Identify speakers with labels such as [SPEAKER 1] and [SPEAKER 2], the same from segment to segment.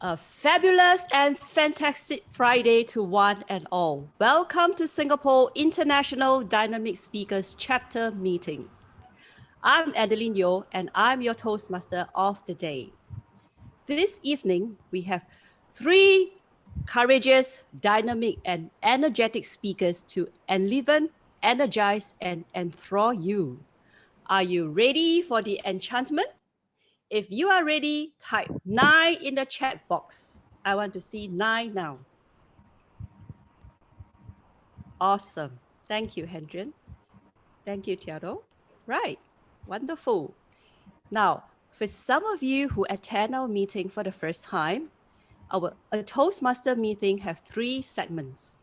[SPEAKER 1] A fabulous and fantastic Friday to one and all. Welcome to Singapore International Dynamic Speakers Chapter Meeting. I'm Adeline Yeo and I'm your Toastmaster of the day. This evening, we have three courageous, dynamic, and energetic speakers to enliven, energize, and enthrall you. Are you ready for the enchantment? If you are ready, type 9 in the chat box. I want to see 9 now. Awesome. Thank you, Hendren. Thank you, Tiago. Right. Wonderful. Now, for some of you who attend our meeting for the first time, a Toastmaster meeting have 3 segments.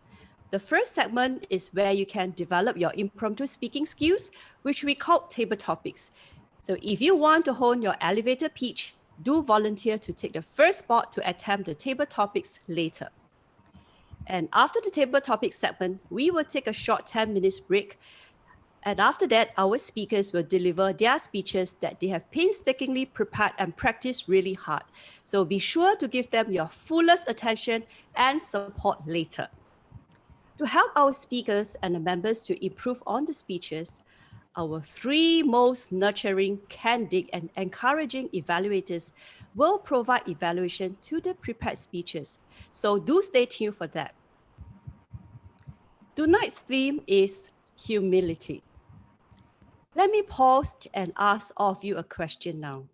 [SPEAKER 1] The first segment is where you can develop your impromptu speaking skills, which we call table topics. So if you want to hone your elevator pitch, do volunteer to take the first spot to attempt the table topics later. And after the table topic segment, we will take a short 10 minutes break. And after that, our speakers will deliver their speeches that they have painstakingly prepared and practiced really hard. So be sure to give them your fullest attention and support later. To help our speakers and the members to improve on the speeches, our 3 most nurturing, candid, and encouraging evaluators will provide evaluation to the prepared speeches. So do stay tuned for that. Tonight's theme is humility. Let me pause and ask all of you a question now.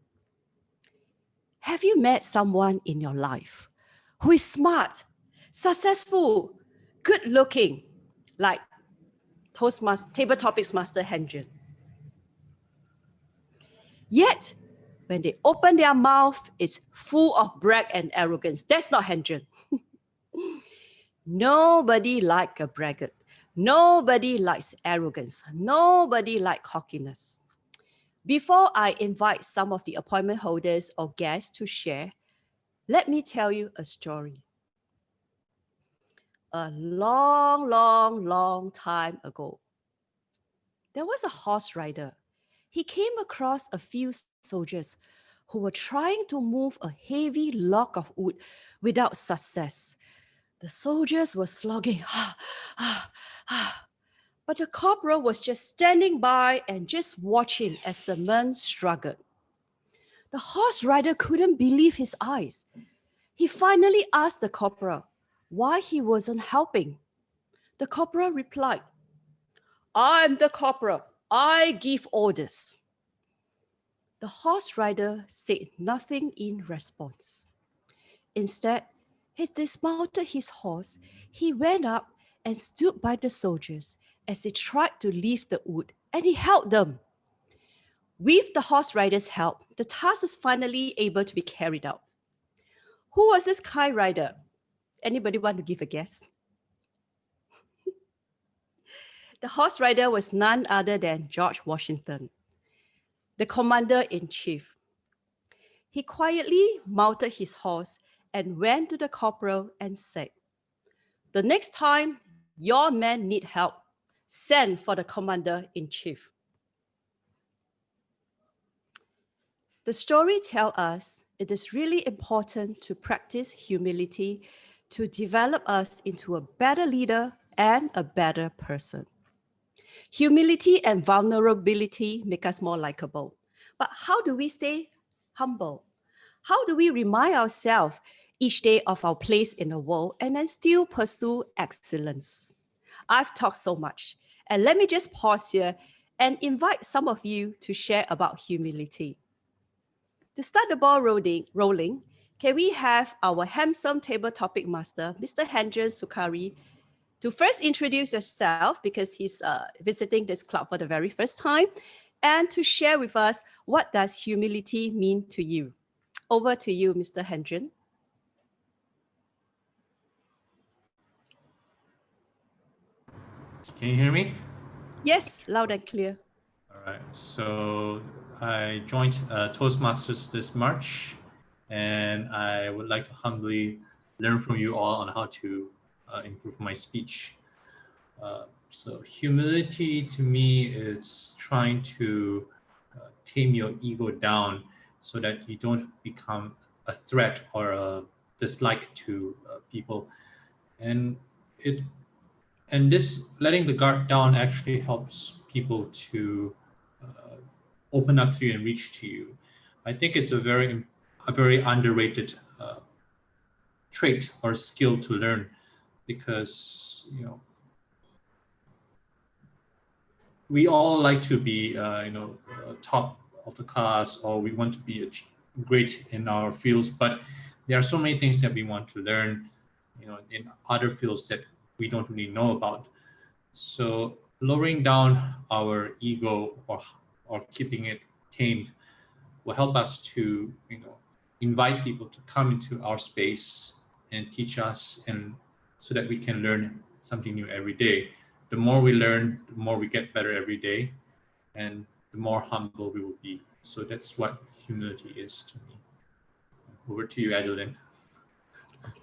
[SPEAKER 1] Have you met someone in your life who is smart, successful, good looking, like Table Topics Master Hendren? Yet, when they open their mouth, it's full of brag and arrogance. That's not Hendren. Nobody likes a braggart. Nobody likes arrogance. Nobody likes cockiness. Before I invite some of the appointment holders or guests to share, let me tell you a story. A long, long, long time ago, there was a horse rider. He came across a few soldiers who were trying to move a heavy log of wood without success. The soldiers were slogging, but the corporal was just standing by and just watching as the men struggled. The horse rider couldn't believe his eyes. He finally asked the corporal why he wasn't helping. The corporal replied, "I'm the corporal. I give orders." The horse rider said nothing in response. Instead, he dismounted his horse. He went up and stood by the soldiers as they tried to lift the wood, and he helped them. With the horse rider's help, the task was finally able to be carried out. Who was this kind rider? Anybody want to give a guess? The horse rider was none other than George Washington, the commander-in-chief. He quietly mounted his horse and went to the corporal and said, "The next time your men need help, send for the commander-in-chief." The story tells us it is really important to practice humility to develop us into a better leader and a better person. Humility and vulnerability make us more likable. But how do we stay humble? How do we remind ourselves each day of our place in the world and then still pursue excellence? I've talked so much, and let me just pause here and invite some of you to share about humility. To start the ball rolling, can we have our handsome table topic master, Mr. Hendren Sukari, to first introduce yourself because he's visiting this club for the very first time, and to share with us what does humility mean to you. Over to you, Mr. Hendren.
[SPEAKER 2] Can you hear me?
[SPEAKER 1] Yes, loud and clear.
[SPEAKER 2] All right, so I joined Toastmasters this March, and I would like to humbly learn from you all on how to improve my speech. So humility to me is trying to tame your ego down so that you don't become a threat or a dislike to people, and it and this letting the guard down actually helps people to uh, open up to you and reach to you. I think it's a very underrated trait or skill to learn, because we all like to be top of the class, or we want to be great in our fields, but there are so many things that we want to learn in other fields that we don't really know about. So lowering down our ego, or keeping it tamed, will help us to invite people to come into our space and teach us, and so that we can learn something new every day. The more we learn, the more we get better every day, and the more humble we will be. So that's what humility is to me. Over to you, Adeline.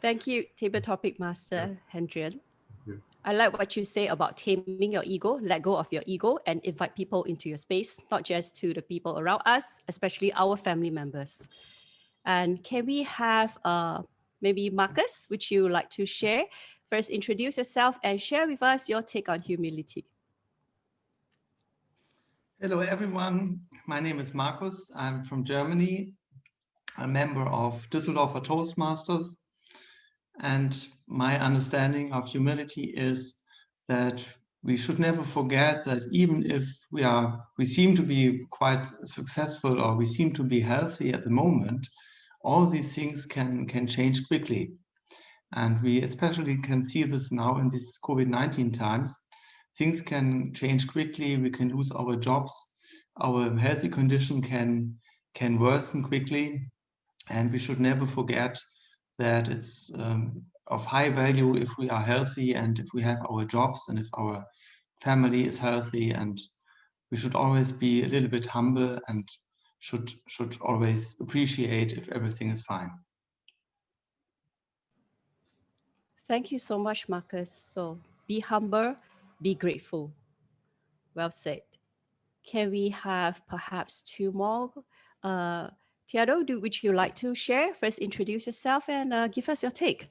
[SPEAKER 1] Thank you, Table Topic Master Hendrian.
[SPEAKER 2] you.
[SPEAKER 1] I like what you say about taming your ego, let go of your ego, and invite people into your space, not just to the people around us, especially our family members. And can we have maybe Marcus, would you like to share? First, introduce yourself and share with us your take on humility.
[SPEAKER 3] Hello, everyone. My name is Markus. I'm from Germany, a member of Düsseldorfer Toastmasters. And my understanding of humility is that we should never forget that even if we seem to be quite successful, or we seem to be healthy at the moment, all these things can change quickly. And we especially can see this now in these COVID-19 times. Things can change quickly. We can lose our jobs. Our healthy condition can worsen quickly. And we should never forget that it's of high value if we are healthy, and if we have our jobs, and if our family is healthy. And we should always be a little bit humble, and should always appreciate if everything is fine.
[SPEAKER 1] Thank you so much, Marcus. So be humble, be grateful. Well said. Can we have perhaps two more? Tiago, would you like to share? First, introduce yourself and give us your take.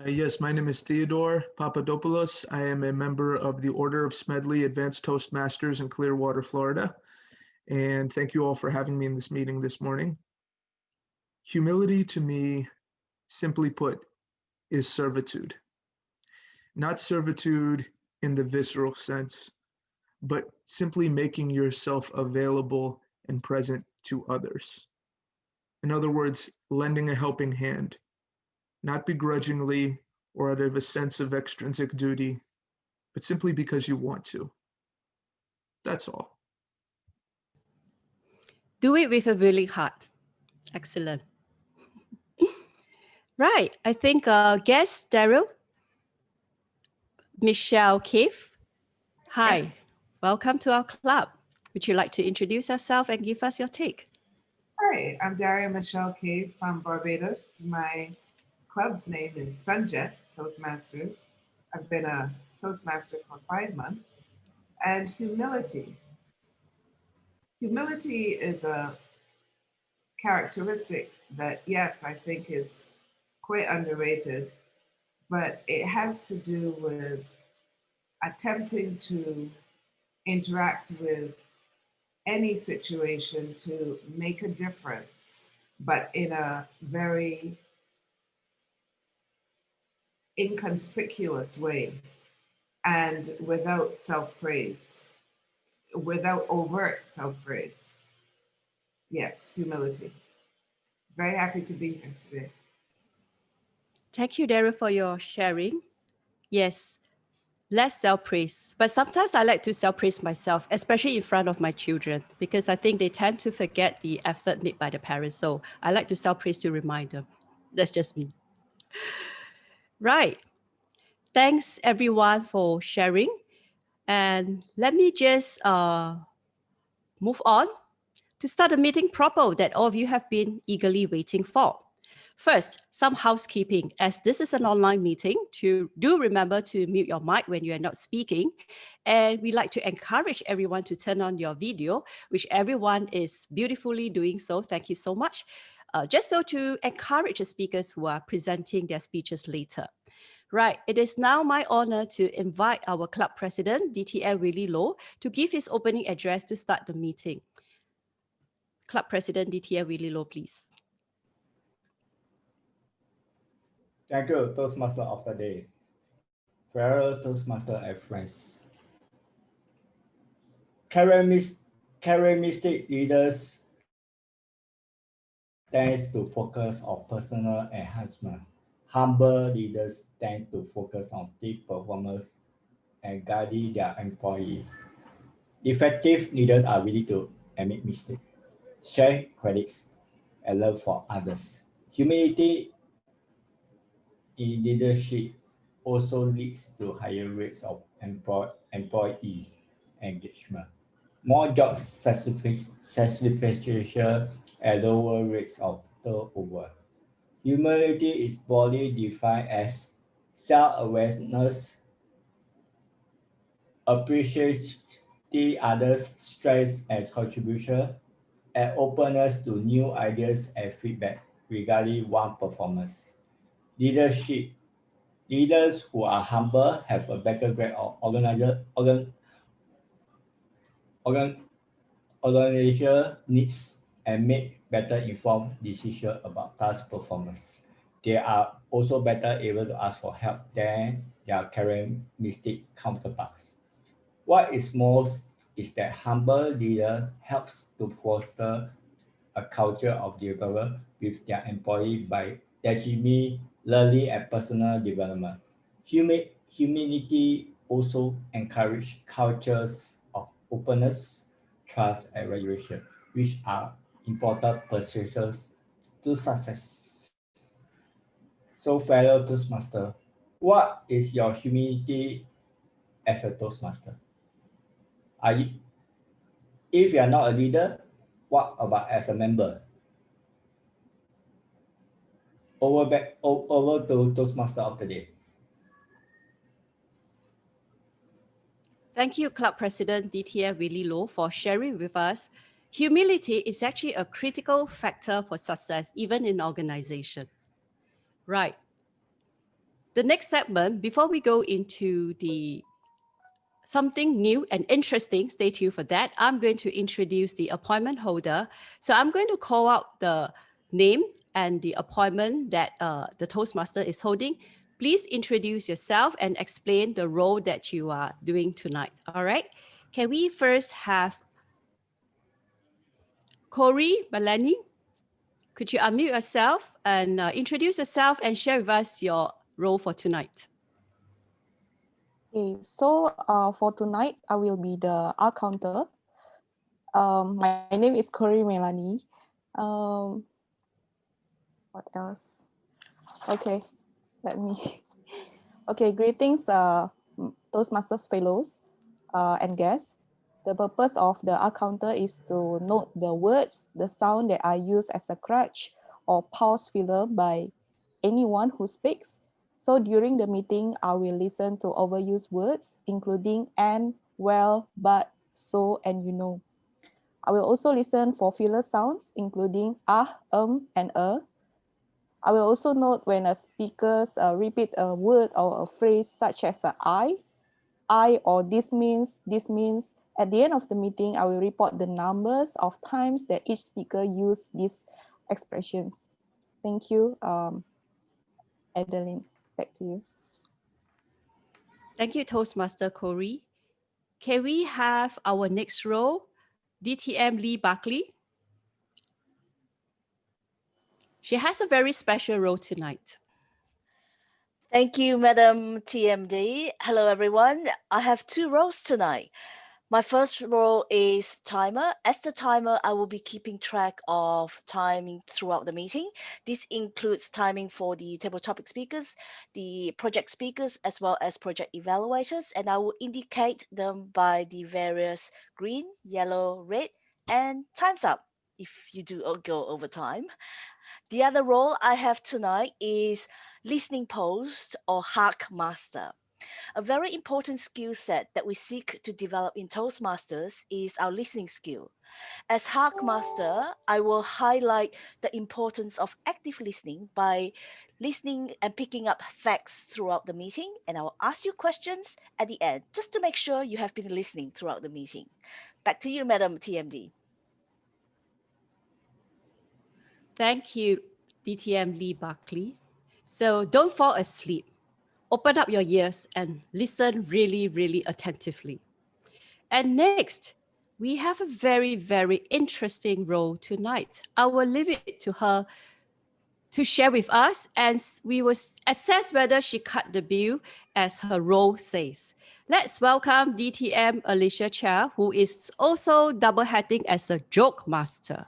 [SPEAKER 4] Yes, my name is Theodore Papadopoulos. I am a member of the Order of Smedley Advanced Toastmasters in Clearwater, Florida. And thank you all for having me in this meeting this morning. Humility to me, simply put, is servitude. Not servitude in the visceral sense, but simply making yourself available and present to others. In other words, lending a helping hand, not begrudgingly or out of a sense of extrinsic duty, but simply because you want to. That's all.
[SPEAKER 1] Do it with a willing heart. Excellent. Right. I think guest Daryl, Michelle Cave. Hi. Welcome to our club. Would you like to introduce yourself and give us your take?
[SPEAKER 5] Hi, I'm Daria Michelle Cave from Barbados. My club's name is Sunjet Toastmasters. I've been a Toastmaster for 5 months. And humility. Humility is a characteristic that, yes, I think is quite underrated, but it has to do with attempting to interact with any situation to make a difference, but in a very inconspicuous way and without self-praise, without overt self-praise. Yes, humility. Very happy to be here today.
[SPEAKER 1] Thank you, Daryl, for your sharing. Yes, less self-praise. But sometimes I like to self-praise myself, especially in front of my children, because I think they tend to forget the effort made by the parents. So I like to self-praise to remind them. That's just me. Right. Thanks, everyone, for sharing. And let me just move on to start the meeting proper that all of you have been eagerly waiting for. First, some housekeeping. As this is an online meeting, do remember to mute your mic when you are not speaking. And we like to encourage everyone to turn on your video, which everyone is beautifully doing so. Thank you so much. just so to encourage the speakers who are presenting their speeches later. Right, it is now my honor to invite our club president, DTL Willie Low, to give his opening address to start the meeting. Club President DTL Willie Low, please.
[SPEAKER 6] Thank you, Toastmaster of the day. Fellow Toastmaster and friends. Charismatic leaders tend to focus on personal enhancement. Humble leaders tend to focus on team performance and guiding their employees. Effective leaders are willing to admit mistakes, share credits, and learn from others. Humility in leadership also leads to higher rates of employee engagement, more job satisfaction, and lower rates of turnover. Humility is broadly defined as self-awareness, appreciating others' strengths and contribution, and openness to new ideas and feedback regarding one's performance. Leaders who are humble have a better grasp of organizational needs and make better informed decisions about task performance. They are also better able to ask for help than their charismatic counterparts. What is most is that humble leader helps to foster a culture of development with their employees by legitimate learning and personal development. Humility also encourages cultures of openness, trust, and regulation, which are important pursuits to success. So, fellow Toastmaster, what is your humility as a Toastmaster? If you are not a leader, what about as a member? Over to Toastmaster of the day.
[SPEAKER 1] Thank you, Club President DTF Willie Low, for sharing with us. Humility is actually a critical factor for success, even in organization. Right. The next segment, before we go into the something new and interesting, stay tuned for that. I'm going to introduce the appointment holder. So I'm going to call out the name and the appointment that the Toastmaster is holding. Please introduce yourself and explain the role that you are doing tonight. All right. Can we first have Corey Malani? Could you unmute yourself and introduce yourself and share with us your role for tonight?
[SPEAKER 7] Okay, so for tonight, I will be the art counter. My name is Corey Melanie. What else? Okay, let me. Okay, greetings, Toastmasters fellows and guests. The purpose of the art counter is to note the words, the sound that are used as a crutch or pause filler by anyone who speaks. So during the meeting, I will listen to overused words, including and, well, but, so, and you know. I will also listen for filler sounds, including and I will also note when a speaker repeat a word or a phrase such as I or this means. At the end of the meeting, I will report the numbers of times that each speaker used these expressions. Thank you, Adeline. Back to you.
[SPEAKER 1] Thank you, Toastmaster Corey. Can we have our next role, DTM Lee Buckley? She has a very special role tonight.
[SPEAKER 8] Thank you, Madam TMD. Hello, everyone. I have two roles tonight. My first role is timer. As the timer, I will be keeping track of timing throughout the meeting. This includes timing for the table topic speakers, the project speakers, as well as project evaluators, and I will indicate them by the various green, yellow, red, and time's up if you do go over time. The other role I have tonight is listening post or hack master. A very important skill set that we seek to develop in Toastmasters is our listening skill. As Hack Master, I will highlight the importance of active listening by listening and picking up facts throughout the meeting, and I will ask you questions at the end just to make sure you have been listening throughout the meeting. Back to you, Madam TMD.
[SPEAKER 1] Thank you, DTM Lee Barkley. So don't fall asleep. Open up your ears and listen really, really attentively. And next, we have a very, very interesting role tonight. I will leave it to her to share with us, and we will assess whether she cut the bill as her role says. Let's welcome DTM Alicia Chia, who is also double hatting as a joke master.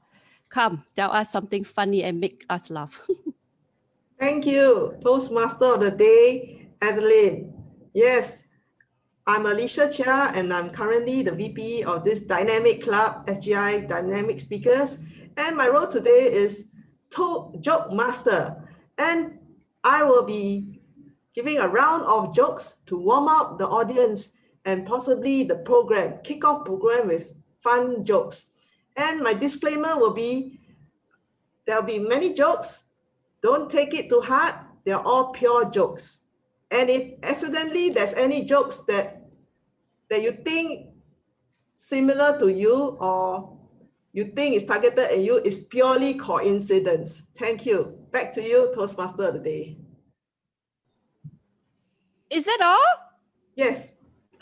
[SPEAKER 1] Come, tell us something funny and make us laugh.
[SPEAKER 9] Thank you, Toastmaster of the Day, Adeline. Yes, I'm Alicia Chia, and I'm currently the VP of this dynamic club, SGI Dynamic Speakers. And my role today is Joke Master. And I will be giving a round of jokes to warm up the audience and possibly the program, kickoff program with fun jokes. And my disclaimer will be, there'll be many jokes. Don't take it too hard. They're all pure jokes. And if accidentally there's any jokes that you think similar to you or you think is targeted at you, it's purely coincidence. Thank you. Back to you, Toastmaster of the Day.
[SPEAKER 1] Is that all?
[SPEAKER 9] Yes.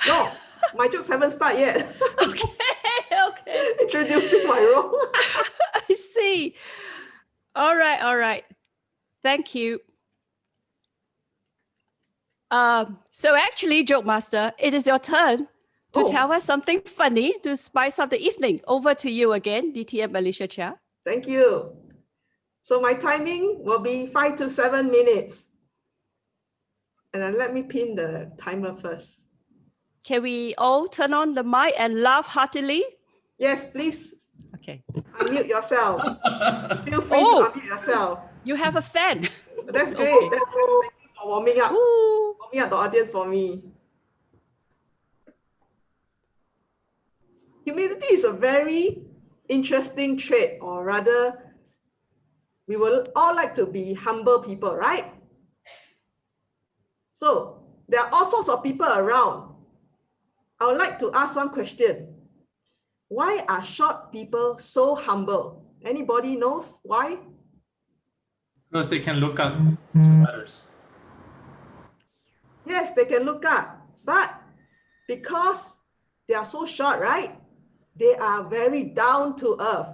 [SPEAKER 9] No, my jokes haven't started yet.
[SPEAKER 1] Okay.
[SPEAKER 9] Introducing my role.
[SPEAKER 1] I see. All right. Thank you. So actually, Joke Master, it is your turn to tell us something funny to spice up the evening. Over to you again, DTM Alicia Chia.
[SPEAKER 9] Thank you. So my timing will be 5 to 7 minutes. And then let me pin the timer first.
[SPEAKER 1] Can we all turn on the mic and laugh heartily?
[SPEAKER 9] Yes, please.
[SPEAKER 1] Okay.
[SPEAKER 9] Unmute yourself. Feel free to unmute yourself.
[SPEAKER 1] You have a fan.
[SPEAKER 9] That's great.
[SPEAKER 1] Okay.
[SPEAKER 9] That's great. Thank you for warming up.
[SPEAKER 1] Ooh.
[SPEAKER 9] Warming up the audience for me. Humility is a very interesting trait, or rather, we will all like to be humble people, right? So there are all sorts of people around. I would like to ask one question. Why are short people so humble? Anybody knows why?
[SPEAKER 2] Because they can look up to others.
[SPEAKER 9] Yes, they can look up, but because they are so short, right? They are very down to earth.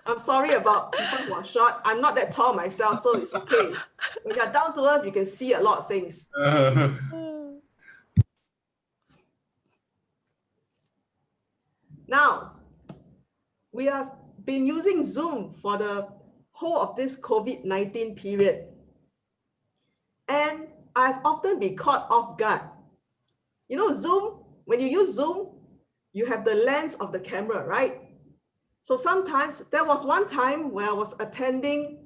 [SPEAKER 9] I'm sorry about people who are short. I'm not that tall myself, so it's okay. When you're down to earth, you can see a lot of things. Now, we have been using Zoom for the whole of this COVID-19 period. And I've often been caught off guard. You know, Zoom, when you use Zoom, you have the lens of the camera, right? So sometimes, there was one time where I was attending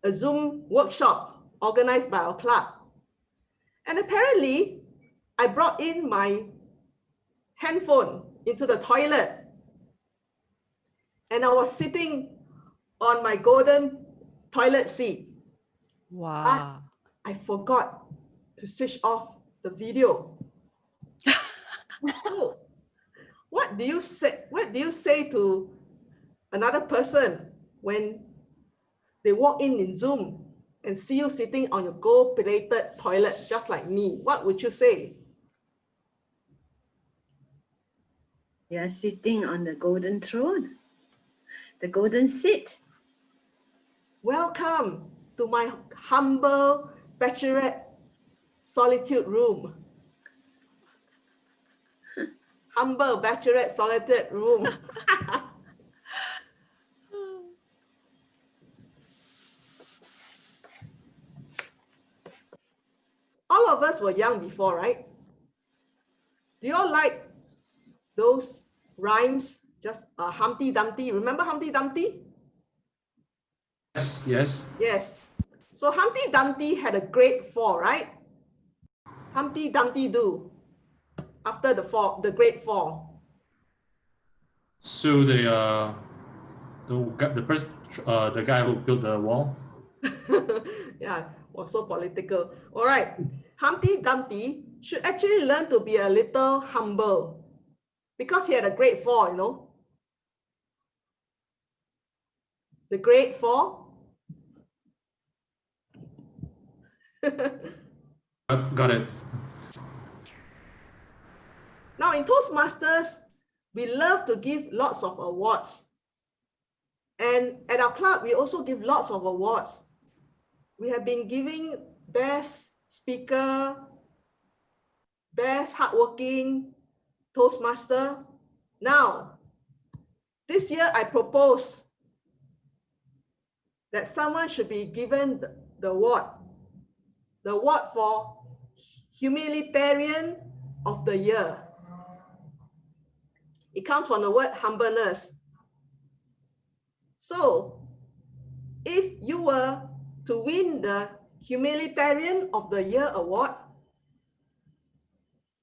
[SPEAKER 9] a Zoom workshop organized by our club. And apparently, I brought in my handphone into the toilet. And I was sitting on my golden toilet seat.
[SPEAKER 1] Wow.
[SPEAKER 9] I forgot to switch off the video. So, what do you say to another person when they walk in Zoom and see you sitting on your gold-plated toilet just like me? What would you say?
[SPEAKER 10] You're sitting on the golden throne, the golden seat.
[SPEAKER 9] Welcome to my humble bachelorette solitude room. Humble bachelorette solitude room. All of us were young before, right? Do you all like those rhymes? Just Humpty Dumpty. Remember Humpty Dumpty?
[SPEAKER 2] Yes, yes.
[SPEAKER 9] Yes. So Humpty Dumpty had a great fall, right? Humpty Dumpty do after the fall, the great fall.
[SPEAKER 2] So the person, the guy who built the wall.
[SPEAKER 9] Yeah, was so political. All right. Humpty Dumpty should actually learn to be a little humble because he had a great fall, you know. The great fall.
[SPEAKER 2] Got it.
[SPEAKER 9] Now in Toastmasters, we love to give lots of awards. And at our club, we also give lots of awards. We have been giving best speaker, best hardworking Toastmaster. Now, this year I propose that someone should be given the award for Humanitarian of the Year. It comes from the word humbleness. So, if you were to win the Humanitarian of the Year award,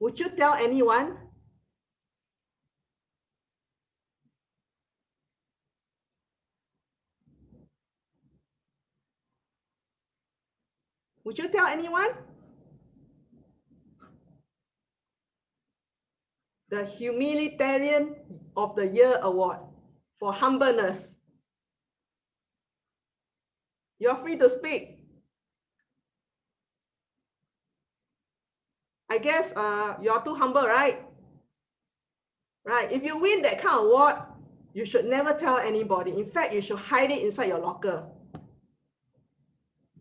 [SPEAKER 9] would you tell anyone? Would you tell anyone? The Humanitarian of the Year award for humbleness. You're free to speak. I guess you're too humble, right? Right. If you win that kind of award, you should never tell anybody. In fact, you should hide it inside your locker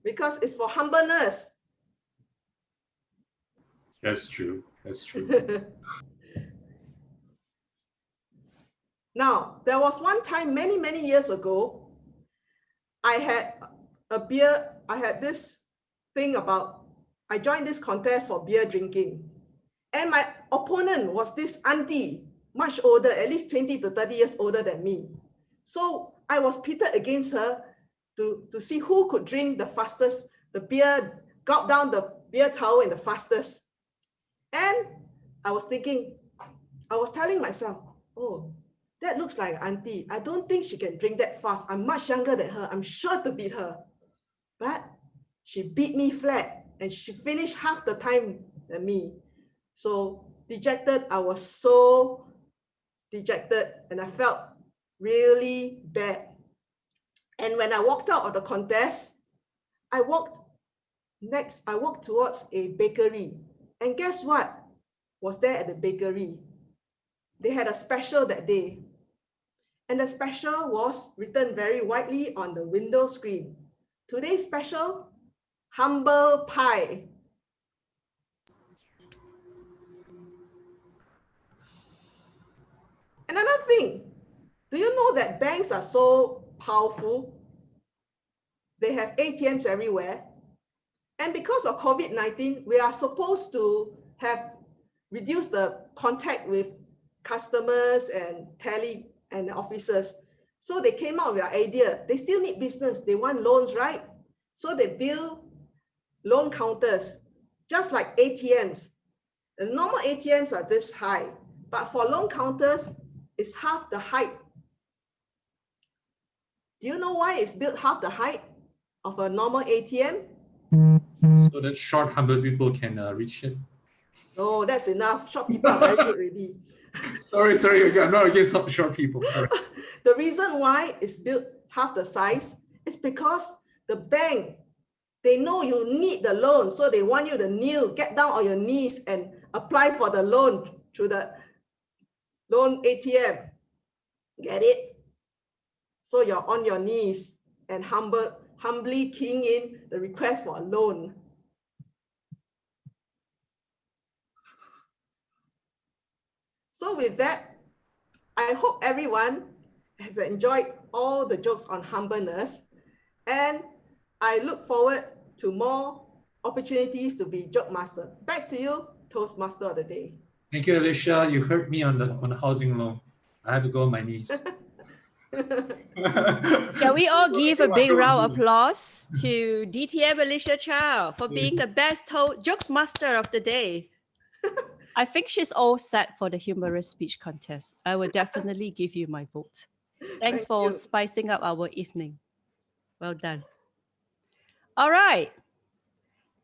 [SPEAKER 9] because it's for humbleness.
[SPEAKER 2] That's true. That's true.
[SPEAKER 9] Now, there was one time many, many years ago, I had a beer. I had this thing about, I joined this contest for beer drinking. And my opponent was this auntie, much older, at least 20 to 30 years older than me. So I was pitted against her to see who could drink the fastest, the beer, gulp down the beer towel in the fastest. And I was thinking, I was telling myself, oh, that looks like an auntie. I don't think she can drink that fast. I'm much younger than her. I'm sure to beat her. But she beat me flat and she finished half the time than me. So dejected, I was so dejected and I felt really bad. And when I walked out of the contest, I walked towards a bakery. And guess what was there at the bakery? They had a special that day. And the special was written very widely on the window screen. Today's special, humble pie. Another thing, do you know that banks are so powerful? They have ATMs everywhere. And because of COVID-19, we are supposed to have reduced the contact with customers and tele and officers. So they came out with an idea. They still need business. They want loans, right? So they build loan counters, just like ATMs. The normal ATMs are this high, but for loan counters, it's half the height. Do you know why it's built half the height of a normal ATM?
[SPEAKER 2] So that short, humble people can reach it.
[SPEAKER 9] Oh, that's enough. Short people are very good already.
[SPEAKER 2] Sorry, I'm not against short people. Sorry.
[SPEAKER 9] The reason why it's built half the size is because the bank, they know you need the loan, so they want you to kneel, get down on your knees and apply for the loan through the loan ATM. Get it? So you're on your knees and humbly keying in the request for a loan. So with that, I hope everyone has enjoyed all the jokes on humbleness, and I look forward to more opportunities to be joke master. Back to you, Toastmaster of the day.
[SPEAKER 2] Thank you, Alicia. You hurt me on the housing loan. I have to go on my knees.
[SPEAKER 1] Shall we all give a big round of applause to DTM Alicia Chow for being the best jokes master of the day? I think she's all set for the humorous speech contest. I will definitely give you my vote. Thanks
[SPEAKER 9] Thank
[SPEAKER 1] for
[SPEAKER 9] you.
[SPEAKER 1] spicing up our evening. Well done. All right.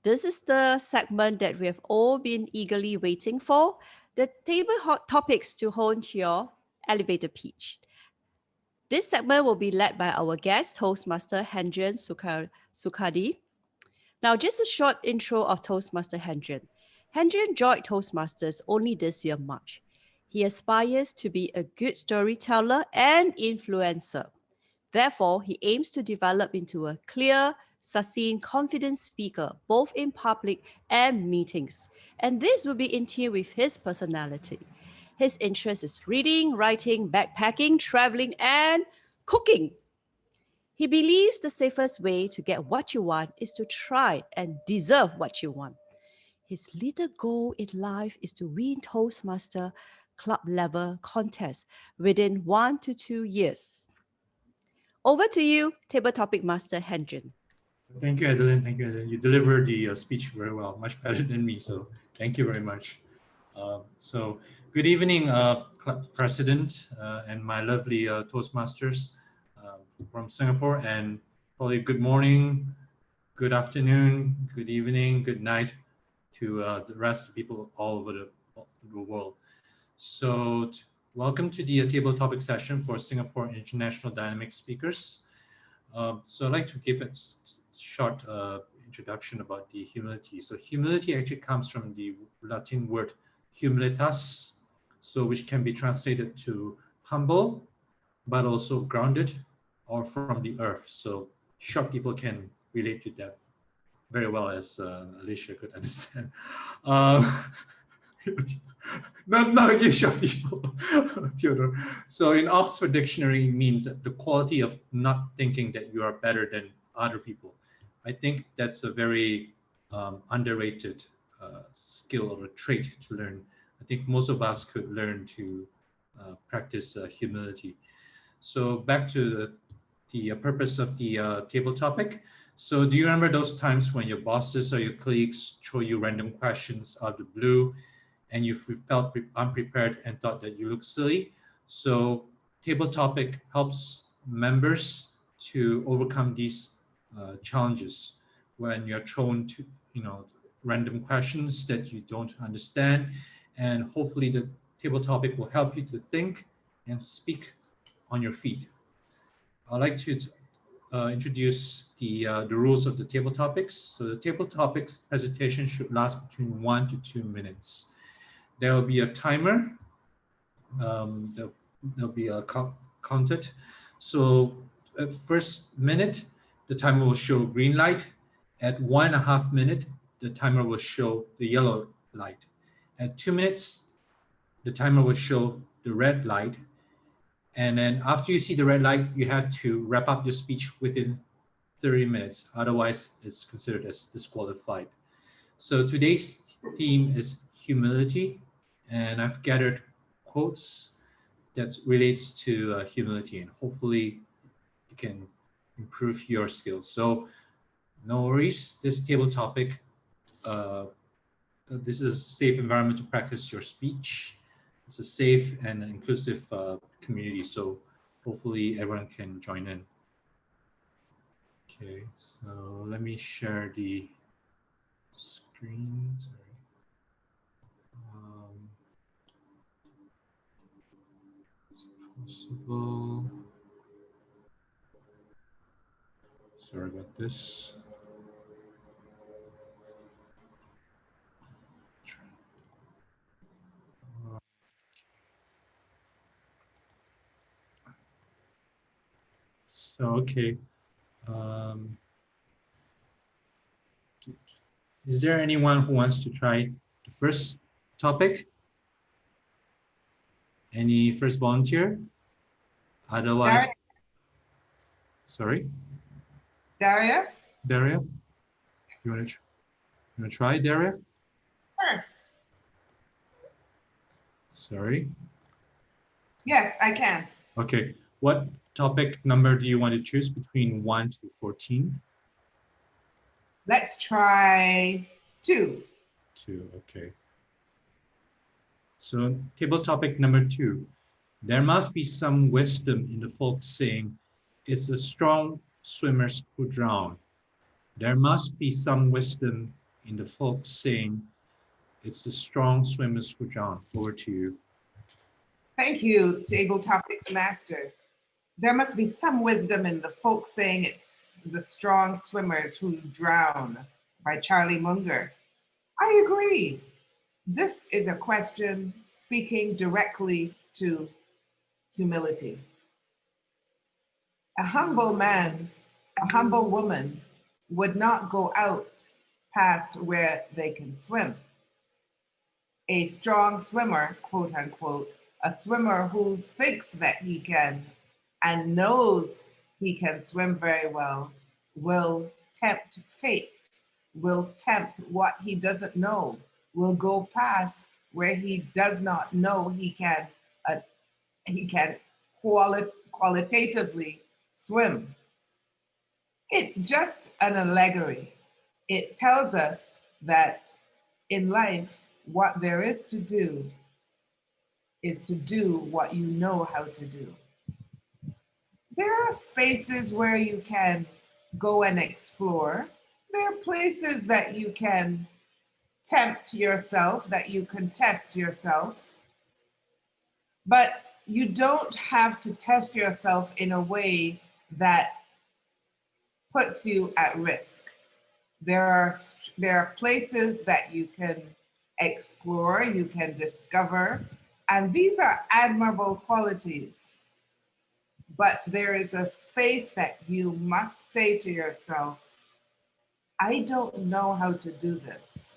[SPEAKER 1] This is the segment that we have all been eagerly waiting for, the table hot topics to hone your elevator pitch. This segment will be led by our guest, Toastmaster Hendrian Sukadi. Now, just a short intro of Toastmaster Hendrian. Hendrian joined Toastmasters only this year, March. He aspires to be a good storyteller and influencer. Therefore, he aims to develop into a clear, succinct, confident speaker, both in public and meetings. And this will be in tune with his personality. His interest is reading, writing, backpacking, traveling, and cooking. He believes the safest way to get what you want is to try and deserve what you want. His little goal in life is to win Toastmaster club level contest within 1 to 2 years. Over to you, Table Topic Master Hendrian.
[SPEAKER 2] Thank you, Adeline. Thank you, Adeline. You delivered the speech very well, much better than me. So thank you very much. So good evening, Club President and my lovely Toastmasters from Singapore, and probably good morning, good afternoon, good evening, good night to the rest of people all over the world. So welcome to the table topic session for Singapore International Dynamic Speakers. So I'd like to give a short introduction about the humility. So humility actually comes from the Latin word humilitas, so which can be translated to humble, but also grounded or from the earth. So short people can relate to that very well, as Alicia could understand. Not against short people, Theodore. So in Oxford Dictionary, it means the quality of not thinking that you are better than other people. I think that's a very underrated skill or a trait to learn. I think most of us could learn to practice humility. So back to the purpose of the table topic. So do you remember those times when your bosses or your colleagues throw you random questions out of the blue and you felt unprepared and thought that you looked silly? So table topic helps members to overcome these challenges when you're thrown to random questions that you don't understand, and hopefully the table topic will help you to think and speak on your feet. I'd like to introduce the rules of the table topics. So the table topics presentation should last between 1 to 2 minutes. There will be a timer. There'll be a counted. So at first minute, the timer will show green light. At 1.5 minutes, the timer will show the yellow light. At 2 minutes, the timer will show the red light. And then after you see the red light, you have to wrap up your speech within 30 minutes. Otherwise, it's considered as disqualified. So today's theme is humility, and I've gathered quotes that relates to humility, and hopefully you can improve your skills. So no worries, this table topic, this is a safe environment to practice your speech. It's a safe and inclusive community, so hopefully everyone can join in. Okay, so let me share the screen. Sorry. Is it possible? Sorry about this. So, okay. Is there anyone who wants to try the first topic? Any first volunteer? Otherwise, sorry?
[SPEAKER 5] Daria?
[SPEAKER 2] Daria? You want to try, Daria?
[SPEAKER 5] Sure.
[SPEAKER 2] Sorry.
[SPEAKER 5] Yes, I can.
[SPEAKER 2] Okay. What topic number do you want to choose between 1 to 14?
[SPEAKER 5] Let's try 2.
[SPEAKER 2] 2, okay. So table topic number 2. There must be some wisdom in the folk saying, it's the strong swimmers who drown. There must be some wisdom in the folk saying, it's the strong swimmers who drown. Over to you.
[SPEAKER 5] Thank you, Table Topics Master. There must be some wisdom in the folk saying it's the strong swimmers who drown, by Charlie Munger. I agree. This is a question speaking directly to humility. A humble man, a humble woman would not go out past where they can swim. A strong swimmer, quote unquote, a swimmer who thinks that he can and knows he can swim very well, will tempt fate, will tempt what he doesn't know, will go past where he does not know he can qualitatively swim. It's just an allegory. It tells us that in life, what there is to do what you know how to do. There are spaces where you can go and explore. There are places that you can tempt yourself, that you can test yourself. But you don't have to test yourself in a way that puts you at risk. There are places that you can explore, you can discover, and these are admirable qualities. But there is a space that you must say to yourself, I don't know how to do this,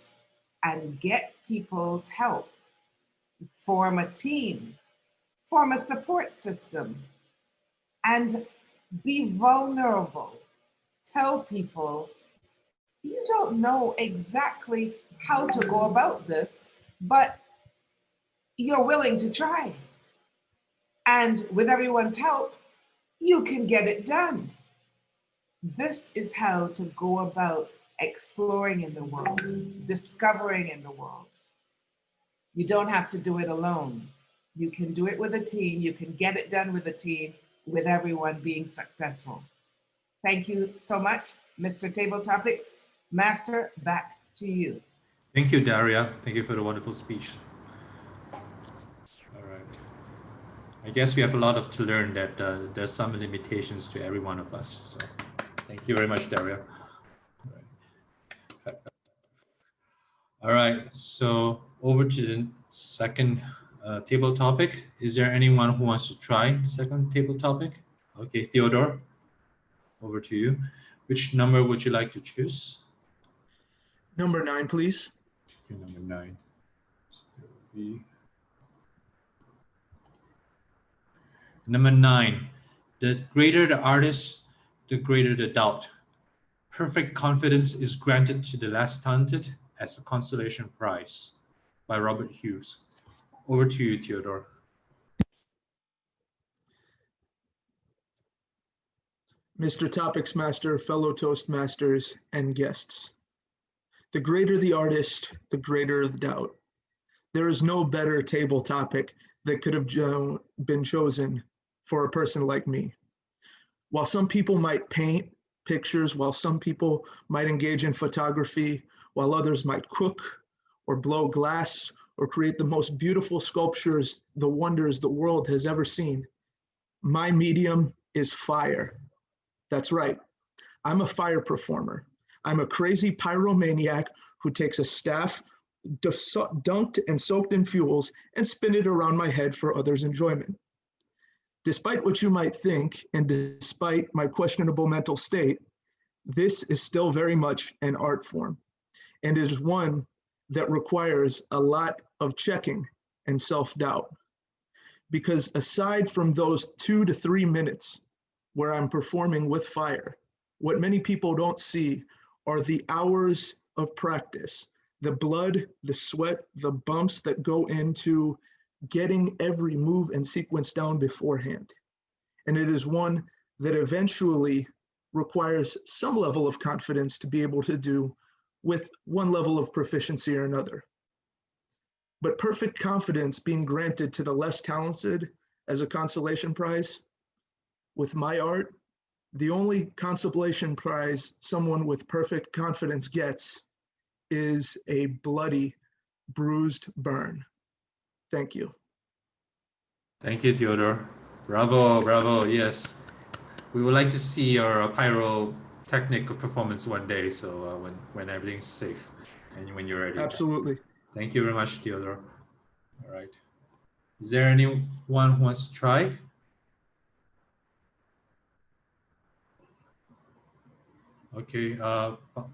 [SPEAKER 5] and get people's help. Form a team, form a support system, and be vulnerable. Tell people, you don't know exactly how to go about this, but you're willing to try. And with everyone's help, you can get it done. This is how to go about exploring in the world, discovering in the world. You don't have to do it alone. You can do it with a team. You can get it done with a team, with everyone being successful. Thank you so much, Mr. Table Topics Master, back to you.
[SPEAKER 2] Thank you, Daria. Thank you for the wonderful speech. All right. I guess we have a lot to learn that there's some limitations to every one of us. So thank you very much, Daria. All right, so over to the second table topic. Is there anyone who wants to try the second table topic? Okay, Theodore, over to you. Which number would you like to choose?
[SPEAKER 4] Number 9, please.
[SPEAKER 2] Okay, number 9. So number 9, the greater the artist, the greater the doubt. Perfect confidence is granted to the less talented as a consolation prize, by Robert Hughes. Over to you, Theodore.
[SPEAKER 4] Mr. Topics Master, fellow Toastmasters, and guests. The greater the artist, the greater the doubt. There is no better table topic that could have been chosen for a person like me. While some people might paint pictures, while some people might engage in photography, while others might cook or blow glass or create the most beautiful sculptures, the wonders the world has ever seen, my medium is fire. That's right. I'm a fire performer. I'm a crazy pyromaniac who takes a staff dunked and soaked in fuels and spin it around my head for others' enjoyment. Despite what you might think, and despite my questionable mental state, this is still very much an art form, and is one that requires a lot of checking and self-doubt. Because aside from those 2 to 3 minutes where I'm performing with fire, what many people don't see are the hours of practice, the blood, the sweat, the bumps that go into getting every move and sequence down beforehand. and it is one that eventually requires some level of confidence to be able to do with one level of proficiency or another. But perfect confidence being granted to the less talented as a consolation prize, with my art, the only consolation prize someone with perfect confidence gets is a bloody, bruised burn. Thank you.
[SPEAKER 2] Thank you, Theodore. Bravo, bravo, yes. We would like to see your pyrotechnic performance one day, so when everything's safe and when you're ready.
[SPEAKER 4] Absolutely.
[SPEAKER 2] Thank you very much, Theodore. All right. Is there anyone who wants to try? Okay,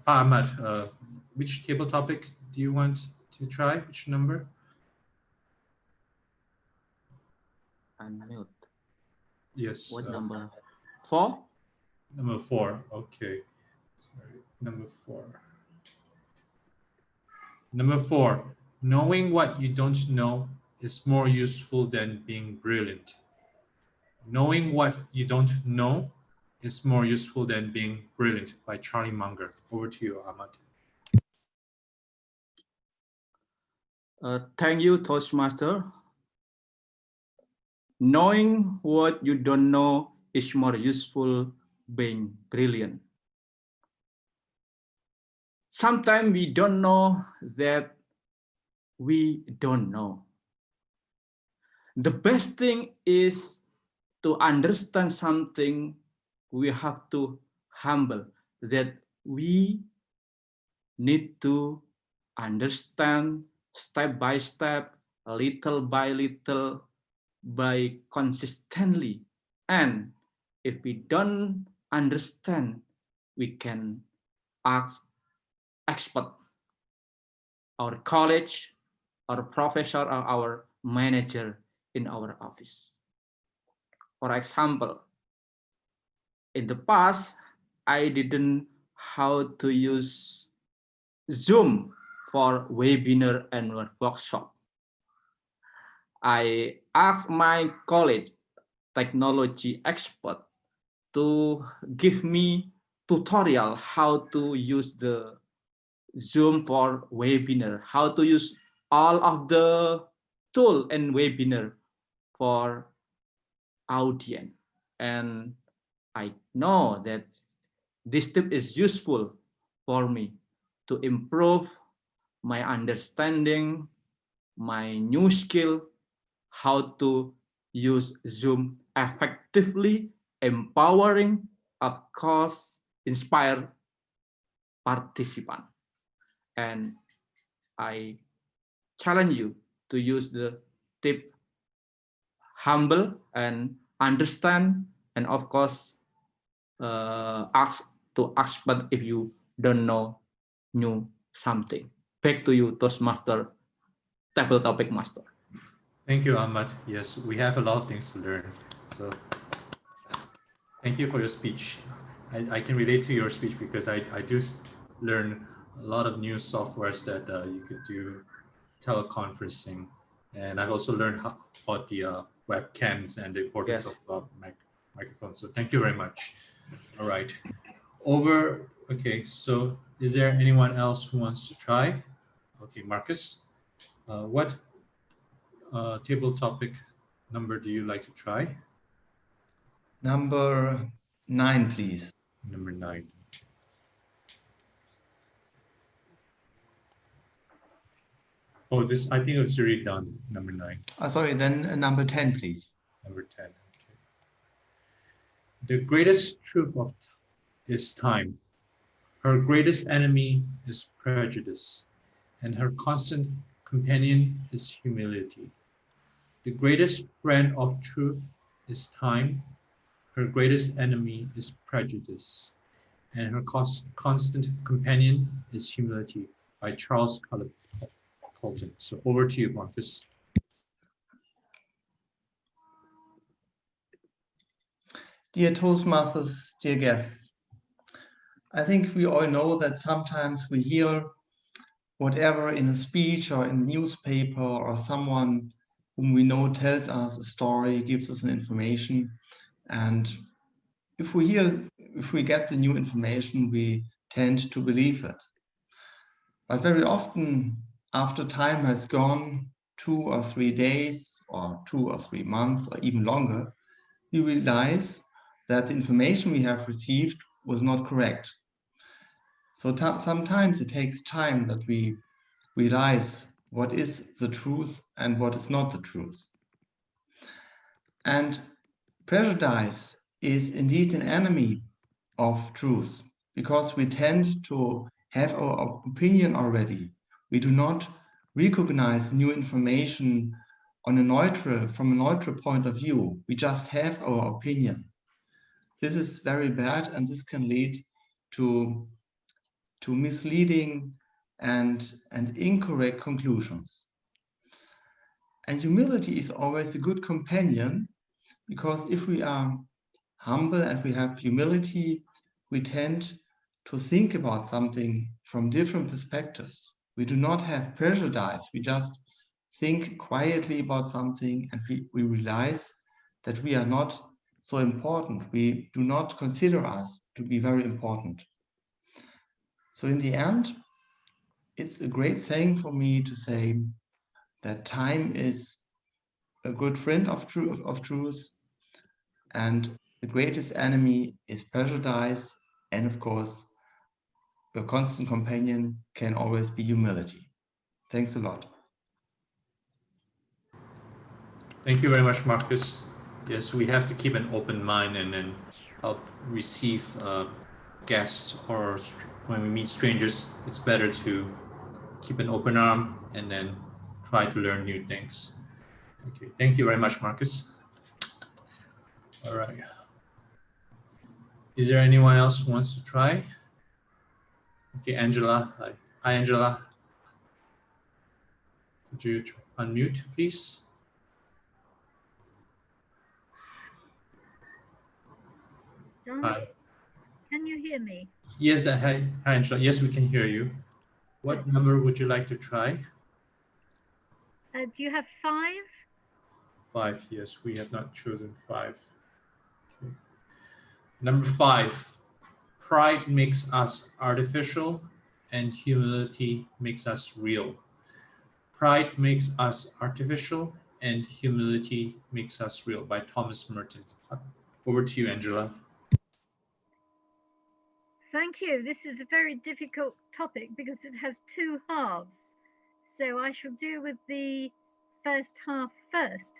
[SPEAKER 2] Ahmad, which table topic do you want to try? Which number?
[SPEAKER 11] Unmute.
[SPEAKER 2] Yes.
[SPEAKER 11] What number? 4?
[SPEAKER 2] Number 4. Okay. Sorry. Number 4. Number 4. Knowing what you don't know is more useful than being brilliant. Knowing what you don't know is more useful than being brilliant, by Charlie Munger. Over to you, Ahmad.
[SPEAKER 11] Thank you, Toastmaster. Knowing what you don't know is more useful being brilliant. Sometimes we don't know that we don't know. The best thing is to understand something, we have to humble that we need to understand step by step, little by little, by consistently. And if we don't understand, we can ask expert, our college, our professor, or our manager in our office. For example, in the past, I didn't how to use Zoom for webinar and workshop. I asked my college technology expert to give me tutorial how to use the Zoom for webinar, how to use all of the tool and webinar for audience. And I know that this tip is useful for me to improve my understanding, my new skill, how to use Zoom effectively, empowering, of course, inspire participant. And I challenge you to use the tip humble and understand, and of course, ask to expert if you don't know new something. Back to you, Toastmaster, table topic master.
[SPEAKER 2] Thank you, Ahmad. Yes, we have a lot of things to learn. So thank you for your speech. I can relate to your speech because I do learn a lot of new softwares that you could do teleconferencing. And I've also learned about the webcams and the importance of microphones. So thank you very much. All right. Okay, so is there anyone else who wants to try? Okay, Marcus, what table topic number do you like to try?
[SPEAKER 3] Number 9, please.
[SPEAKER 2] Number 9. Oh, this, I think it's already done, number 9.
[SPEAKER 3] Sorry, then number 10, please.
[SPEAKER 2] Number 10. Okay. The greatest truth of is time. Her greatest enemy is prejudice, and her constant companion is humility. The greatest friend of truth is time. Her greatest enemy is prejudice, and her constant companion is humility, by Charles Colton. So over to you, Marcus.
[SPEAKER 3] Dear Toastmasters, dear guests, I think we all know that sometimes we hear whatever in a speech or in the newspaper, or someone whom we know tells us a story, gives us an information, And if we get the new information, we tend to believe it. But very often, after time has gone, 2 or 3 days, or 2 or 3 months, or even longer, we realize that the information we have received was not correct. So sometimes it takes time that we realize what is the truth and what is not the truth. And prejudice is indeed an enemy of truth, because we tend to have our opinion already. We do not recognize new information from a neutral point of view. We just have our opinion. This is very bad, and this can lead to misleading and incorrect conclusions. And humility is always a good companion, because if we are humble and we have humility, we tend to think about something from different perspectives. We do not have prejudice. We just think quietly about something, and we realize that we are not so important. We do not consider us to be very important. So in the end, it's a great saying for me to say that time is a good friend of truth, and the greatest enemy is prejudice, and of course, a constant companion can always be humility. Thanks a lot.
[SPEAKER 2] Thank you very much, Marcus. Yes, we have to keep an open mind and then help receive guests, or when we meet strangers, it's better to keep an open arm and then try to learn new things. Okay, thank you very much, Marcus. All right. Is there anyone else who wants to try? Okay, Angela. Hi, Angela. Could you unmute, please?
[SPEAKER 12] John,
[SPEAKER 2] Hi.
[SPEAKER 12] can you hear me?
[SPEAKER 2] Yes, hi, Angela. Yes, we can hear you. What number would you like to try?
[SPEAKER 12] Do you have 5?
[SPEAKER 2] 5, yes. We have not chosen 5. Okay. Number 5. Pride makes us artificial and humility makes us real. Pride makes us artificial and humility makes us real, by Thomas Merton. Over to you, Angela.
[SPEAKER 12] Thank you. This is a very difficult topic because it has 2 halves. So I shall deal with the first half first.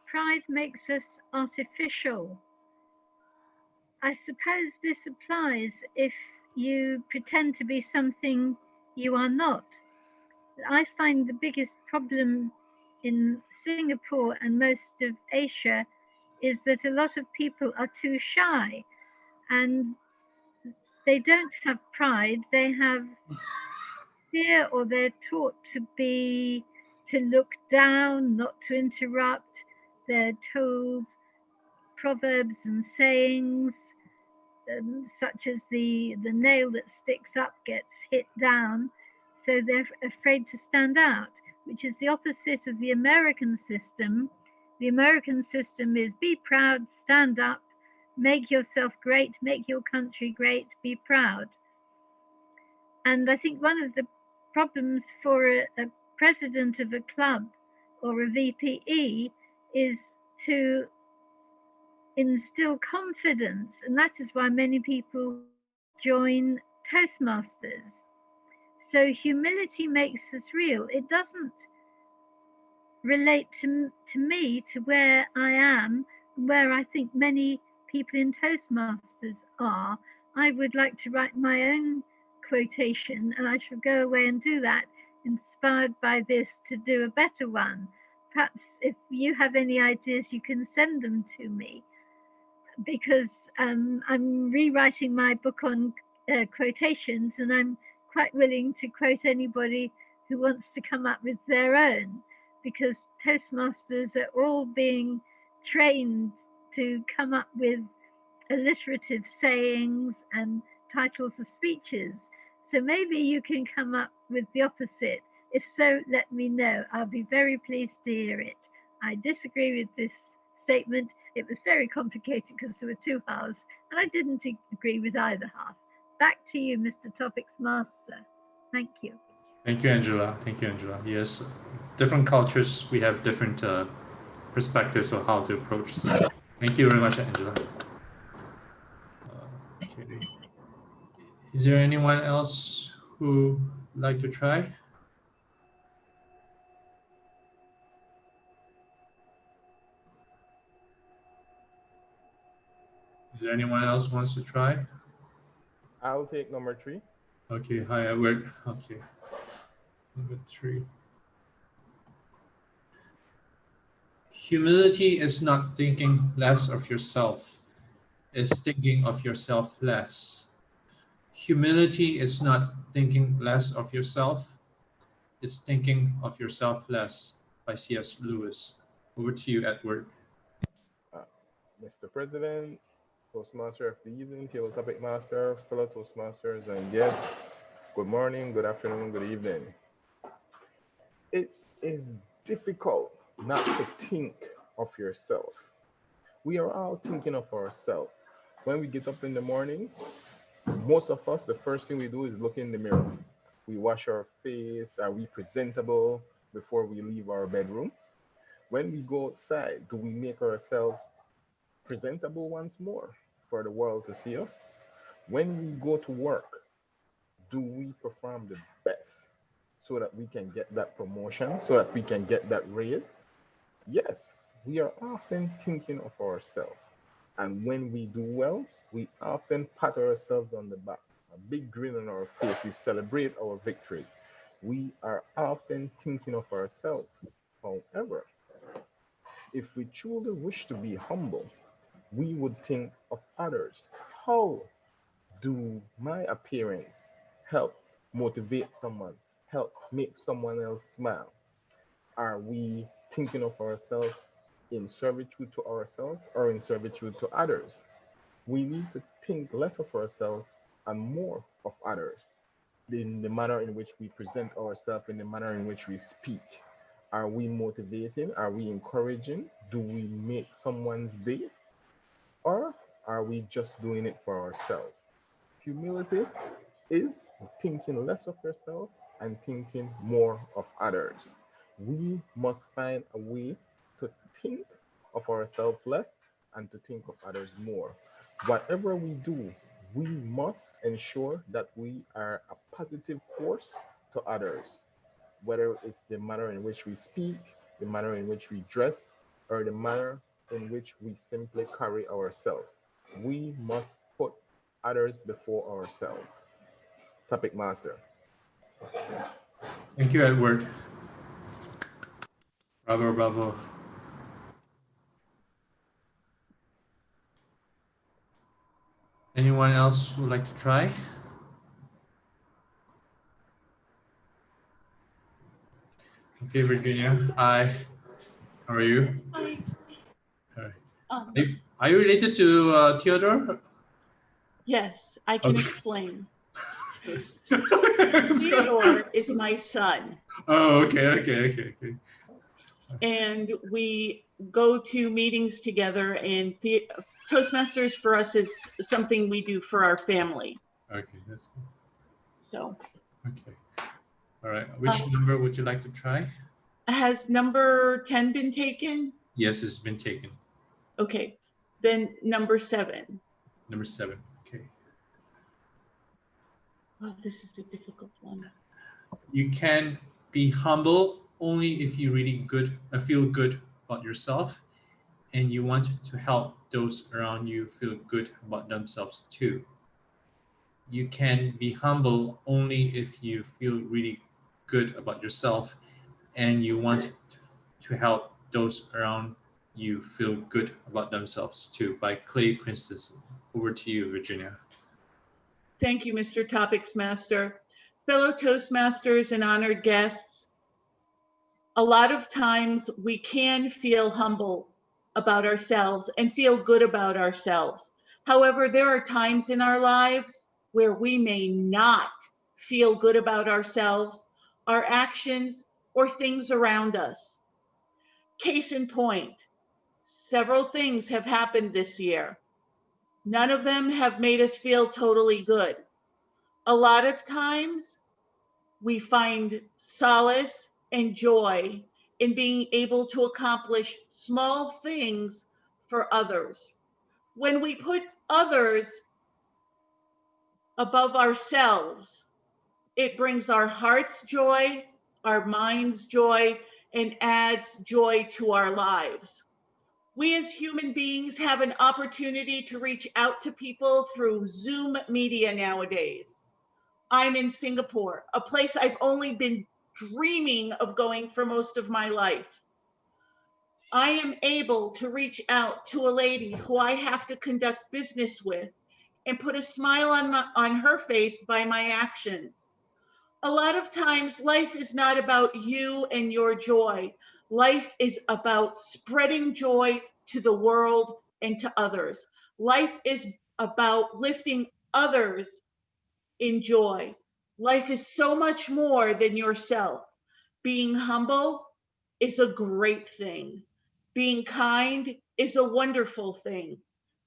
[SPEAKER 12] Pride makes us artificial. I suppose this applies if you pretend to be something you are not. I find the biggest problem in Singapore and most of Asia is that a lot of people are too shy, and they don't have pride, they have fear, or they're taught to look down, not to interrupt. They're told proverbs and sayings, such as the nail that sticks up gets hit down, so they're afraid to stand out, which is the opposite of the American system. The American system is be proud, stand up, make yourself great, make your country great, be proud. And I think one of the problems for a president of a club or a VPE is to instill confidence, and that is why many people join Toastmasters. So humility makes us real. It doesn't relate to me, to where I am, where I think many people in Toastmasters are. I would like to write my own quotation, and I shall go away and do that, inspired by this to do a better one. Perhaps if you have any ideas, you can send them to me, because I'm rewriting my book on quotations, and I'm quite willing to quote anybody who wants to come up with their own, because Toastmasters are all being trained to come up with alliterative sayings and titles of speeches. So maybe you can come up with the opposite. If so, let me know. I'll be very pleased to hear it. I disagree with this statement, It was very complicated because there were two halves, and I didn't agree with either half. Back to you, Mr. Topics Master. Thank you.
[SPEAKER 2] Thank you, Angela. Thank you, Angela. Yes, different cultures, we have different perspectives of how to approach. So thank you very much, Angela. Okay. Is there anyone else who would like to try? Is there anyone else who wants to try?
[SPEAKER 13] I'll take number 3.
[SPEAKER 2] Okay, hi, Edward. Okay, number 3. Humility is not thinking less of yourself, it's thinking of yourself less. Humility is not thinking less of yourself, it's thinking of yourself less, by C.S. Lewis. Over to you, Edward.
[SPEAKER 13] Mr. President, Toastmaster of the evening, Table Topic Master, fellow Toastmasters and guests, good morning, good afternoon, good evening. It is difficult not to think of yourself. We are all thinking of ourselves. When we get up in the morning, most of us, the first thing we do is look in the mirror. We wash our face. Are we presentable before we leave our bedroom? When we go outside, do we make ourselves presentable once more for the world to see us? When we go to work, do we perform the best so that we can get that promotion, so that we can get that raise? Yes, we are often thinking of ourselves. And when we do well, we often pat ourselves on the back, a big grin on our face. We celebrate our victories. We are often thinking of ourselves. However, if we truly wish to be humble, we would think of others. How do my appearance help motivate someone, help make someone else smile? Are we thinking of ourselves in servitude to ourselves or in servitude to others? We need to think less of ourselves and more of others in the manner in which we present ourselves, in the manner in which we speak. Are we motivating? Are we encouraging? Do we make someone's day? Or are we just doing it for ourselves? Humility is thinking less of yourself and thinking more of others. We must find a way to think of ourselves less and to think of others more. Whatever we do, we must ensure that we are a positive force to others, whether it's the manner in which we speak, the manner in which we dress, or the manner in which we simply carry ourselves. We must put others before ourselves. Topic Master.
[SPEAKER 2] Thank you, Edward. Bravo, bravo. Anyone else would like to try? Okay, Virginia. Hi. How are you?
[SPEAKER 14] Hi.
[SPEAKER 2] Hi. Are you related to Theodore?
[SPEAKER 14] Yes, I can
[SPEAKER 2] Okay.
[SPEAKER 14] explain. Theodore is my son.
[SPEAKER 2] Oh, okay.
[SPEAKER 14] And we go to meetings together, and Toastmasters for us is something we do for our family.
[SPEAKER 2] Okay, that's good.
[SPEAKER 14] So.
[SPEAKER 2] Okay. All right. Which number would you like to try?
[SPEAKER 14] Has number 10 been taken?
[SPEAKER 2] Yes, it's been taken.
[SPEAKER 14] Okay, then number 7.
[SPEAKER 2] Number 7. Okay.
[SPEAKER 14] Oh, this is a difficult one.
[SPEAKER 2] You can be humble only if you really feel good about yourself, and you want to help those around you feel good about themselves too. You can be humble only if you feel really good about yourself and you want to help those around you feel good about themselves too, by Clay Christensen. Over to you, Virginia.
[SPEAKER 14] Thank you, Mr. Topics Master. Fellow Toastmasters and honored guests, a lot of times we can feel humble about ourselves and feel good about ourselves. However, there are times in our lives where we may not feel good about ourselves, our actions, or things around us. Case in point, Several things have happened this year. None of them have made us feel totally good. A lot of times we find solace and joy in being able to accomplish small things for others. When we put others above ourselves, it brings our heart's joy, our mind's joy, and adds joy to our lives. We as human beings have an opportunity to reach out to people through Zoom media nowadays. I'm in Singapore, a place I've only been dreaming of going for most of my life. I am able to reach out to a lady who I have to conduct business with and put a smile on her face by my actions. A lot of times life is not about you and your joy. Life is about spreading joy to the world and to others. Life is about lifting others in joy. Life is so much more than yourself. Being humble is a great thing. Being kind is a wonderful thing.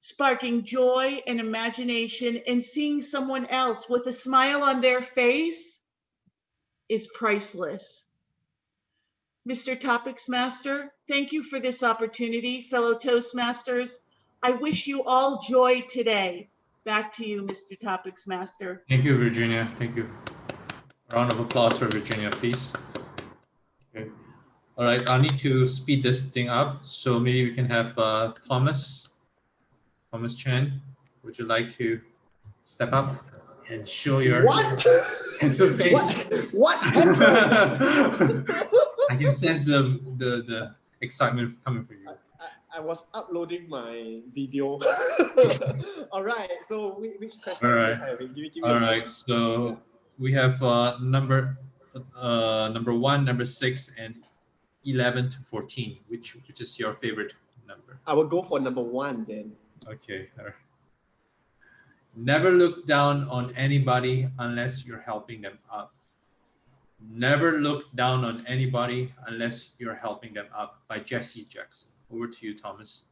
[SPEAKER 14] Sparking joy and imagination and seeing someone else with a smile on their face is priceless. Mr. Topics Master, thank you for this opportunity, fellow Toastmasters. I wish you all joy today. Back to you, Mr. Topics Master.
[SPEAKER 2] Thank you, Virginia. Thank you. Round of applause for Virginia, please. Okay. All right, I need to speed this thing up. So maybe we can have Thomas Chen. Would you like to step up and show your handsome face?
[SPEAKER 15] What happened?
[SPEAKER 2] I can sense the excitement coming from you.
[SPEAKER 15] I was uploading my video. All right. So which questions
[SPEAKER 2] All
[SPEAKER 15] do
[SPEAKER 2] right.
[SPEAKER 15] you have? Give me
[SPEAKER 2] All right. So we have number 1, number 6, and 11 to 14. Which is your favorite number?
[SPEAKER 15] I will go for number 1 then.
[SPEAKER 2] Okay. All right. Never look down on anybody unless you're helping them up. Never look down on anybody unless you're helping them up, by Jesse Jackson. Over to you, Thomas.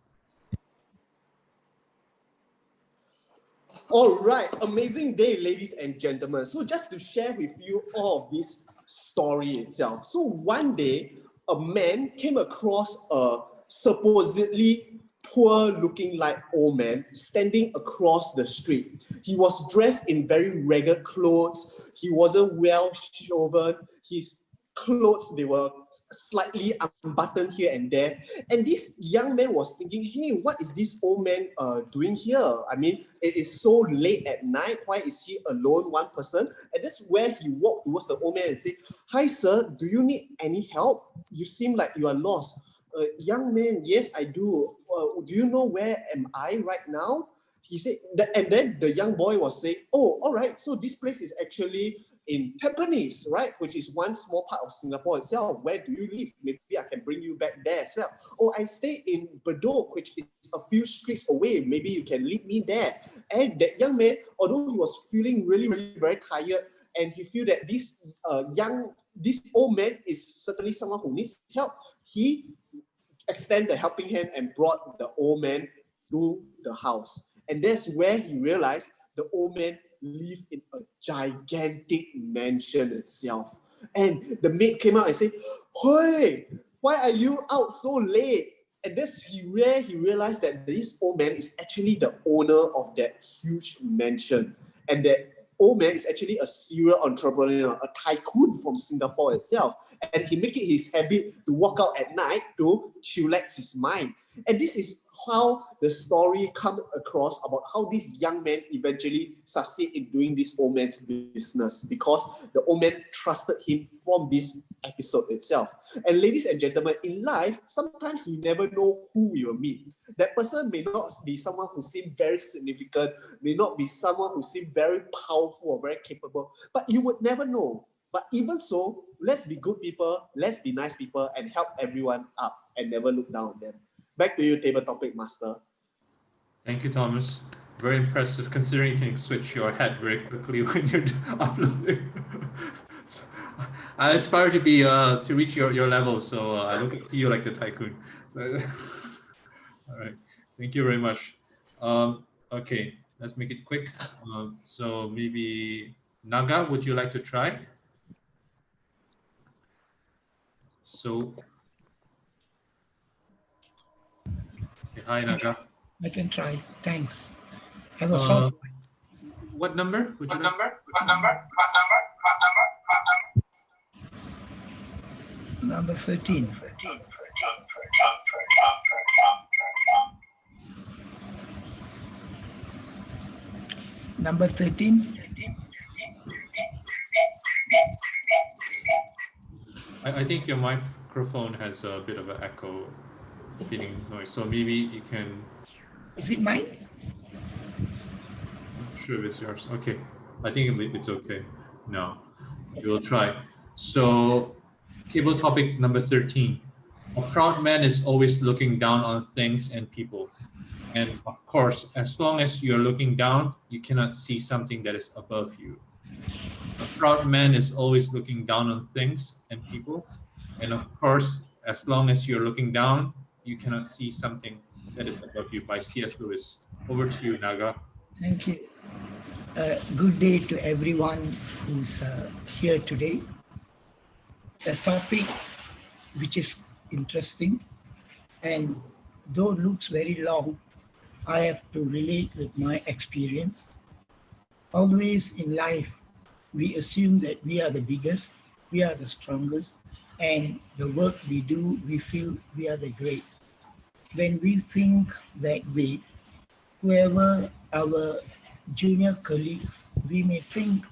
[SPEAKER 15] All right, amazing day, ladies and gentlemen. So just to share with you all of this story itself. So one day, a man came across a supposedly poor looking like old man standing across the street. He was dressed in very ragged clothes. He wasn't well shaven. His clothes, they were slightly unbuttoned here and there. And this young man was thinking, hey, what is this old man doing here? I mean, it is so late at night. Why is he alone, one person? And that's where he walked towards the old man and said, hi, sir, do you need any help? You seem like you are lost. Young man, yes, I do. Do you know where am I right now? He said, and then the young boy was saying, oh, all right, so this place is actually in Tampines, right? Which is one small part of Singapore itself. Where do you live? Maybe I can bring you back there as well. Oh, I stay in Bedok, which is a few streets away. Maybe you can lead me there. And that young man, although he was feeling really, really very tired, and he feel that this old man is certainly someone who needs help, he extended the helping hand and brought the old man to the house. And that's where he realized the old man lived in a gigantic mansion itself. And the maid came out and said, hey, why are you out so late? And that's where he realized that this old man is actually the owner of that huge mansion. And that old man is actually a serial entrepreneur, a tycoon from Singapore itself. And he make it his habit to walk out at night to chillax his mind. And this is how the story comes across about how this young man eventually succeed in doing this old man's business, because the old man trusted him from this episode itself. And ladies and gentlemen, in life, sometimes we never know who we will meet. That person may not be someone who seems very significant, may not be someone who seems very powerful or very capable, but you would never know. But even so, let's be good people, let's be nice people, and help everyone up and never look down on them. Back to you, Table Topic Master.
[SPEAKER 2] Thank you, Thomas. Very impressive, considering you can switch your head very quickly when you're uploading. I aspire to be to reach your level, so I look up to you like the tycoon. So, All right. Thank you very much. Okay, let's make it quick. So maybe Naga, would you like to try? So, hi Naga.
[SPEAKER 16] I can try. Thanks. I was short.
[SPEAKER 2] What number would you like?
[SPEAKER 16] Number 13. Number 13.
[SPEAKER 2] I think your microphone has a bit of an echo feeling noise. So maybe you can.
[SPEAKER 16] Is it mine?
[SPEAKER 2] Not sure if it's yours. Okay. I think it's okay. No, we'll try. So table topic number 13. A proud man is always looking down on things and people. And of course, as long as you're looking down, you cannot see something that is above you. A proud man is always looking down on things and people. And of course, as long as you're looking down, you cannot see something that is above you, by C.S. Lewis. Over to you, Naga.
[SPEAKER 16] Thank you. Good day to everyone who's here today. A topic which is interesting, and though it looks very long, I have to relate with my experience. Always in life, we assume that we are the biggest, we are the strongest, and the work we do, we feel we are the great. When we think that way, whoever our junior colleagues, we may think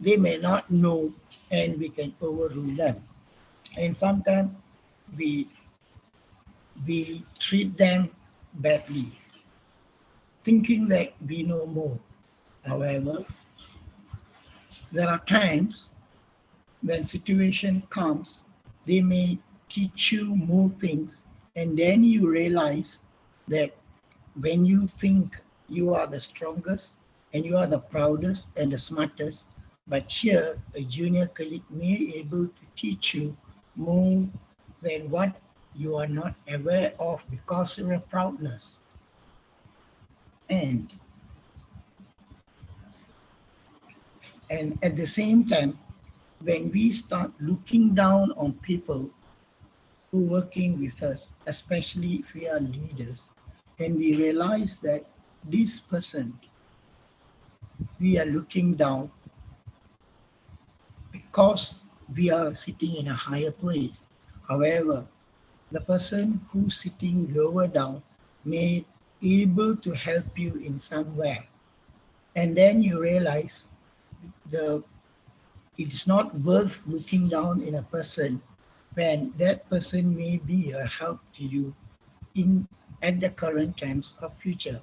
[SPEAKER 16] they may not know and we can overrule them. And sometimes we treat them badly, thinking that we know more. However, there are times when situation comes, they may teach you more things, and then you realize that when you think you are the strongest and you are the proudest and the smartest, but here a junior colleague may be able to teach you more than what you are not aware of because of your proudness. And at the same time, when we start looking down on people who are working with us, especially if we are leaders, and we realize that this person we are looking down because we are sitting in a higher place. However, the person who's sitting lower down may be able to help you in somewhere. And then you realize it's not worth looking down in a person when that person may be a help to you at the current times of future.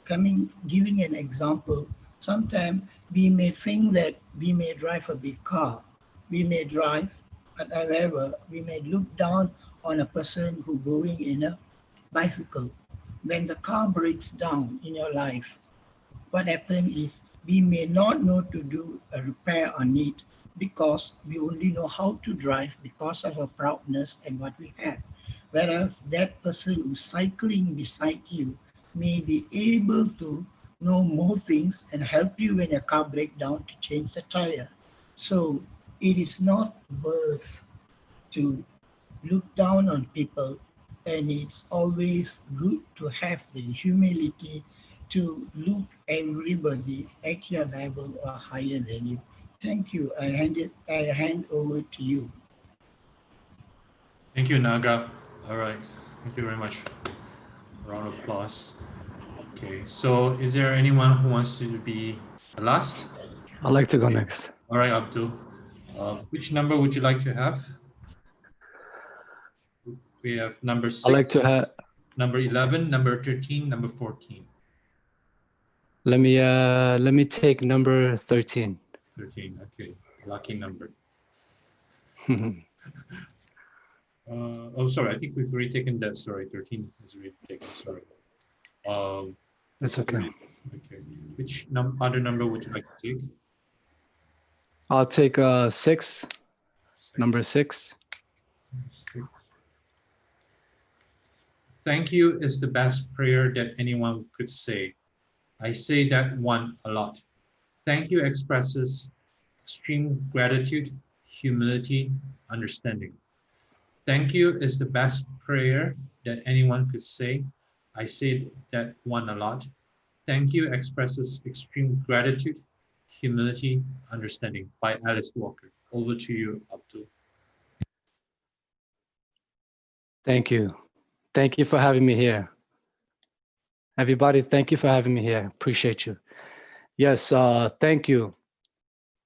[SPEAKER 16] Giving an example, sometimes we may think that we may drive a big car, we may drive, but however, we may look down on a person who going in a bicycle. When the car breaks down in your life, what happens is we may not know to do a repair on it because we only know how to drive because of our proudness and what we have. Whereas that person who's cycling beside you may be able to know more things and help you when your car breaks down to change the tire. So it is not worth to look down on people, and it's always good to have the humility to look everybody at your level or higher than you. Thank you. I hand over to you.
[SPEAKER 2] Thank you, Naga. All right. Thank you very much. Round of applause. Okay. So is there anyone who wants to be the last?
[SPEAKER 17] I'd like to go next.
[SPEAKER 2] All right, Abdul. Which number would you like to have? We have number 6.
[SPEAKER 17] I'd like to have
[SPEAKER 2] number 11, number 13, number 14.
[SPEAKER 17] Let me take number 13.
[SPEAKER 2] 13. Okay. Lucky number. Oh, sorry. I think we've already taken that. Sorry, 13 is already taken. Sorry.
[SPEAKER 17] That's okay.
[SPEAKER 2] Okay. Which other number would you like to take?
[SPEAKER 17] I'll take 6. Number 6.
[SPEAKER 2] Thank you is the best prayer that anyone could say. I say that one a lot. Thank you expresses extreme gratitude, humility, understanding. Thank you is the best prayer that anyone could say. I say that one a lot. Thank you expresses extreme gratitude, humility, understanding by Alice Walker. Over to you, Abdul.
[SPEAKER 17] Thank you. Thank you for having me here. Everybody, thank you for having me here. Appreciate you. Yes, thank you.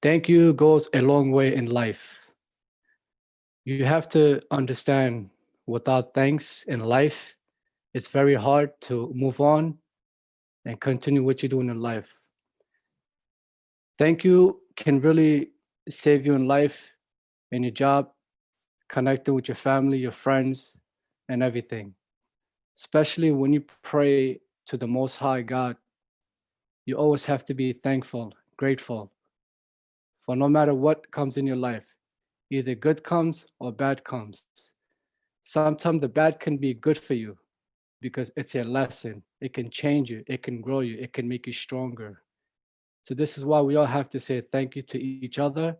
[SPEAKER 17] Thank you goes a long way in life. You have to understand without thanks in life, it's very hard to move on and continue what you're doing in life. Thank you can really save you in life, in your job, connecting with your family, your friends, and everything. Especially when you pray to the Most High God, you always have to be thankful, grateful for no matter what comes in your life. Either good comes or bad comes. Sometimes the bad can be good for you because it's a lesson. It can change you, it can grow you, it can make you stronger. So this is why we all have to say thank you to each other.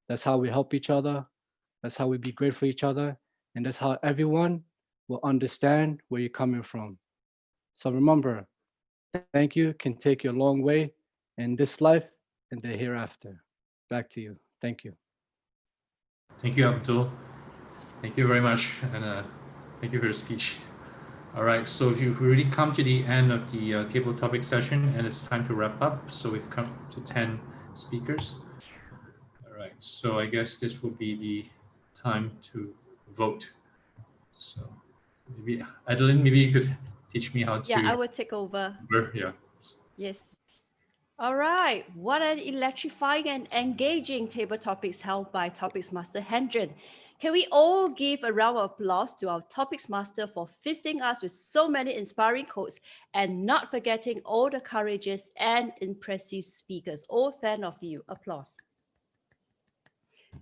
[SPEAKER 17] That's how we help each other. That's how we be great for each other. And that's how everyone will understand where you're coming from. So remember, thank you can take you a long way in this life and the hereafter. Back to you. Thank you.
[SPEAKER 2] Thank you, Abdul. Thank you very much, and thank you for your speech. All right, so we've already come to the end of the table topic session, and it's time to wrap up. So we've come to 10 speakers. All right, so I guess this will be the time to vote. So maybe, Adeline, maybe you could teach me how to...
[SPEAKER 1] Yeah, I will take over.
[SPEAKER 2] Yeah.
[SPEAKER 1] Yes. All right. What an electrifying and engaging table topics held by Topics Master Hendren. Can we all give a round of applause to our Topics Master for feasting us with so many inspiring quotes and not forgetting all the courageous and impressive speakers. All 10 of you. Applause.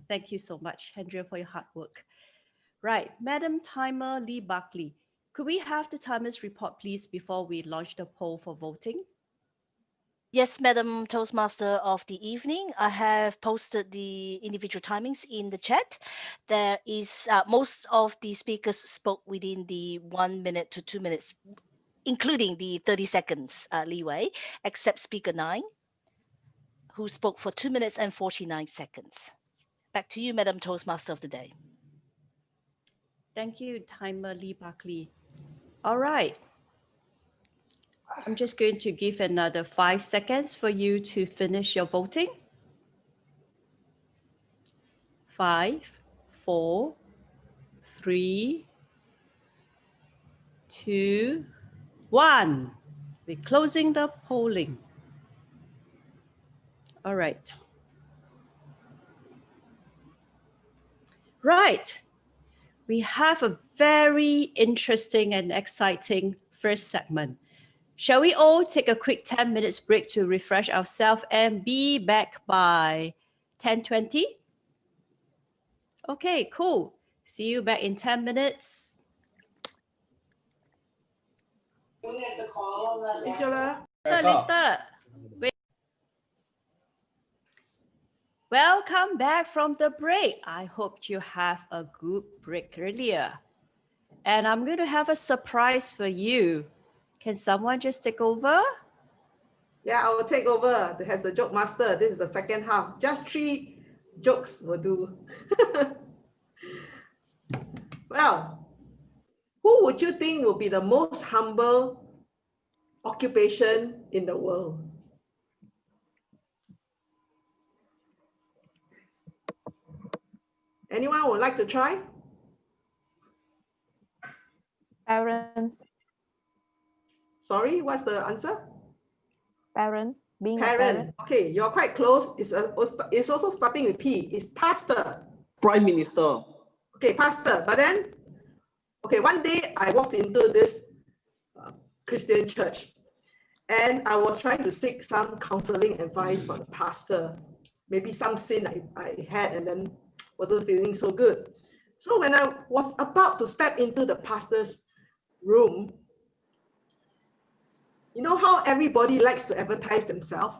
[SPEAKER 1] Thank you so much, Hendren, for your hard work. Right. Madam Timer Lee Buckley, could we have the timer's report, please, before we launch the poll for voting?
[SPEAKER 8] Yes, Madam Toastmaster of the evening, I have posted the individual timings in the chat. There is most of the speakers spoke within the 1 minute to 2 minutes, including the 30 seconds leeway, except speaker 9, who spoke for 2 minutes and 49 seconds. Back to you, Madam Toastmaster of the day.
[SPEAKER 1] Thank you, Timer Lee Buckley. All right. I'm just going to give another 5 seconds for you to finish your voting. 5, 4, 3, 2, 1. We're closing the polling. All right. Right. We have a very interesting and exciting first segment. Shall we all take a quick 10 minutes break to refresh ourselves and be back by 10:20? Okay, cool. See you back in 10 minutes. Later. Wait. Welcome back from the break. I hope you have a good break earlier. And I'm going to have a surprise for you. Can someone just take over?
[SPEAKER 9] Yeah, I will take over as the joke master. This is the second half. Just 3 jokes will do. Well, who would you think will be the most humble occupation in the world? Anyone would like to try?
[SPEAKER 7] Parents.
[SPEAKER 9] Sorry, what's the answer?
[SPEAKER 7] Parent. Being a
[SPEAKER 9] Parent.
[SPEAKER 7] parent.
[SPEAKER 9] Okay, you're quite close. It's also starting with P. It's pastor.
[SPEAKER 15] Prime Minister.
[SPEAKER 9] Okay, pastor. But then, okay, one day I walked into this Christian church and I was trying to seek some counseling advice from the pastor. Maybe some sin I had and then wasn't feeling so good. So when I was about to step into the pastor's room, you know how everybody likes to advertise themselves?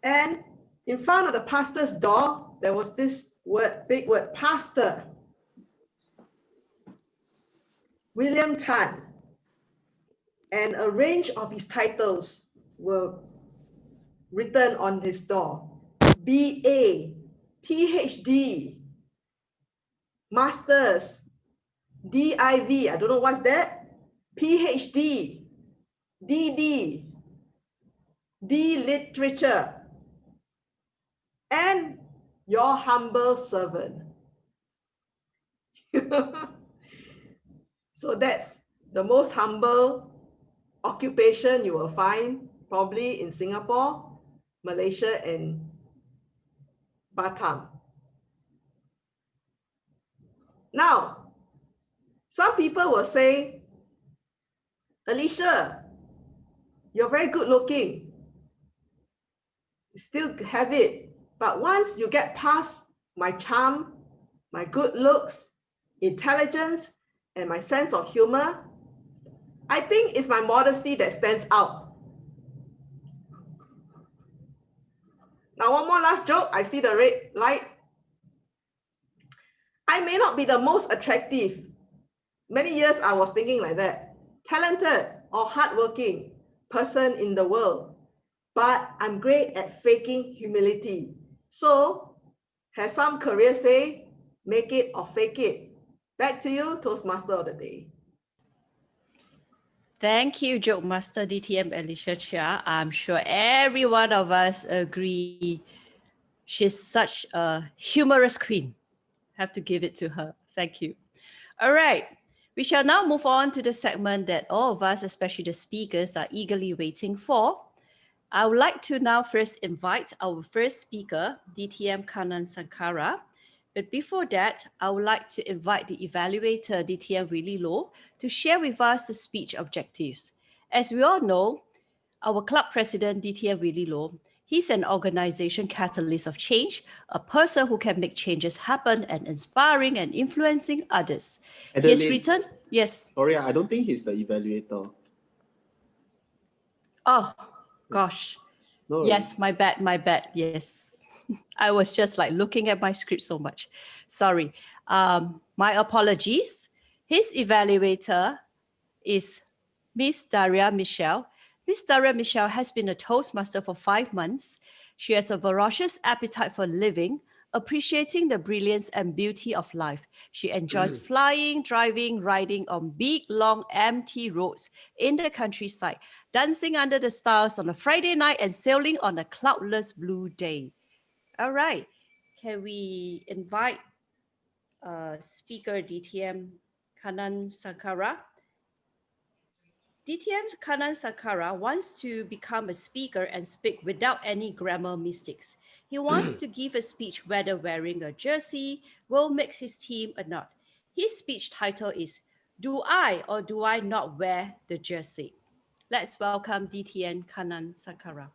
[SPEAKER 9] And in front of the pastor's door, there was this word, big word, pastor. William Tan. And a range of his titles were written on his door. BA, THD, Masters, DIV, I don't know what's that, PhD, DD, D Literature, and your humble servant. So that's the most humble occupation you will find probably in Singapore, Malaysia, and Batam. Now, some people will say, Alicia, you're very good looking. You still have it. But once you get past my charm, my good looks, intelligence, and my sense of humor, I think it's my modesty that stands out. Now, one more last joke. I see the red light. I may not be the most attractive. Many years I was thinking like that. Talented or hardworking person in the world. But I'm great at faking humility. So, as some careers say, make it or fake it. Back to you, Toastmaster of the Day.
[SPEAKER 1] Thank you, Joke Master DTM Alicia Chia. I'm sure every one of us agree she's such a humorous queen. Have to give it to her. Thank you. All right. We shall now move on to the segment that all of us, especially the speakers, are eagerly waiting for. I would like to now first invite our first speaker, DTM Kanan Sankara. But before that, I would like to invite the evaluator, DTM Willie Loh, to share with us the speech objectives. As we all know, our club president, DTM Willie Loh, he's an organization catalyst of change, a person who can make changes happen and inspiring and influencing others. He has written, yes.
[SPEAKER 15] Sorry, I don't think he's the evaluator.
[SPEAKER 1] Oh, gosh.
[SPEAKER 15] No.
[SPEAKER 1] Yes, my bad. Yes. I was just like looking at my script so much. Sorry. My apologies. His evaluator is Miss Daria Michelle. Miss Daria Michelle has been a Toastmaster for 5 months. She has a voracious appetite for living, appreciating the brilliance and beauty of life. She enjoys flying, driving, riding on big, long, empty roads in the countryside, dancing under the stars on a Friday night and sailing on a cloudless blue day. All right. Can we invite speaker DTM Kanan Sankara? DTM Kanan Sankara wants to become a speaker and speak without any grammar mistakes. He wants to give a speech whether wearing a jersey will make his team or not. His speech title is, Do I or Do I Not Wear the Jersey? Let's welcome DTM Kanan Sankara.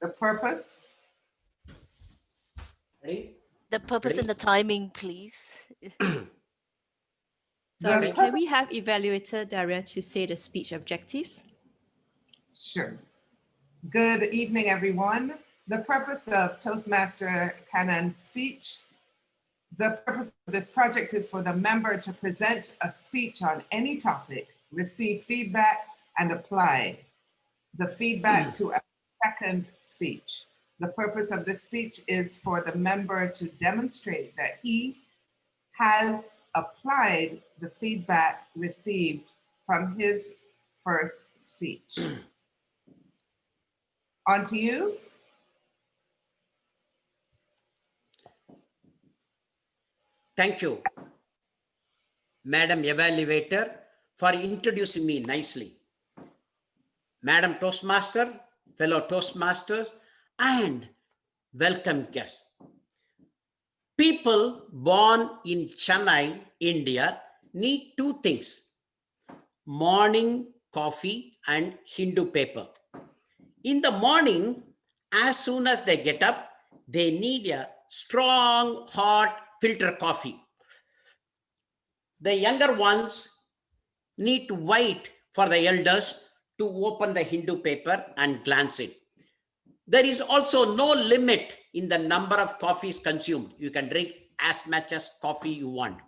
[SPEAKER 5] The purpose.
[SPEAKER 8] The purpose and the timing, please.
[SPEAKER 1] Sorry, can we have evaluator Daria to say the speech objectives?
[SPEAKER 5] Sure. Good evening, everyone. The purpose of Toastmaster Kanan's speech. The purpose of this project is for the member to present a speech on any topic, receive feedback, and apply the feedback to a second speech. The purpose of this speech is for the member to demonstrate that he has applied the feedback received from his first speech. On to you.
[SPEAKER 18] Thank you, Madam Evaluator, for introducing me nicely. Madam Toastmaster, fellow Toastmasters, and welcome guests. People born in Chennai, India, need 2 things: morning coffee and Hindu paper. In the morning, as soon as they get up, they need a strong, hot filter coffee. The younger ones need to wait for the elders to open the Hindu paper and glance it. There is also no limit in the number of coffees consumed. You can drink as much as coffee you want.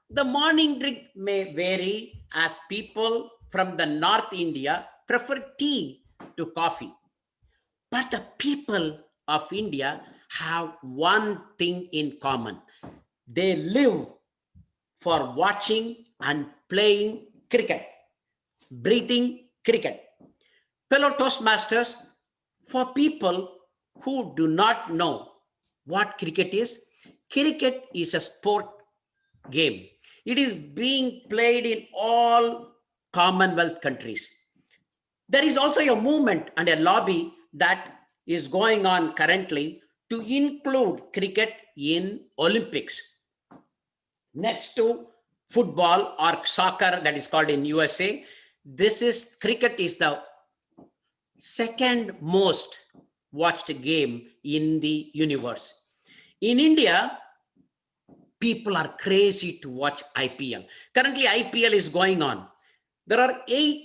[SPEAKER 18] The morning drink may vary as people from the North India prefer tea to coffee. But the people of India have one thing in common. They live for watching and playing cricket, breathing cricket. Fellow Toastmasters, for people who do not know what cricket is a sport game. It is being played in all Commonwealth countries. There is also a movement and a lobby that is going on currently to include cricket in Olympics. Next to football or soccer that is called in USA, cricket is the second most watched game in the universe. In India, people are crazy to watch IPL. Currently, IPL is going on. There are 8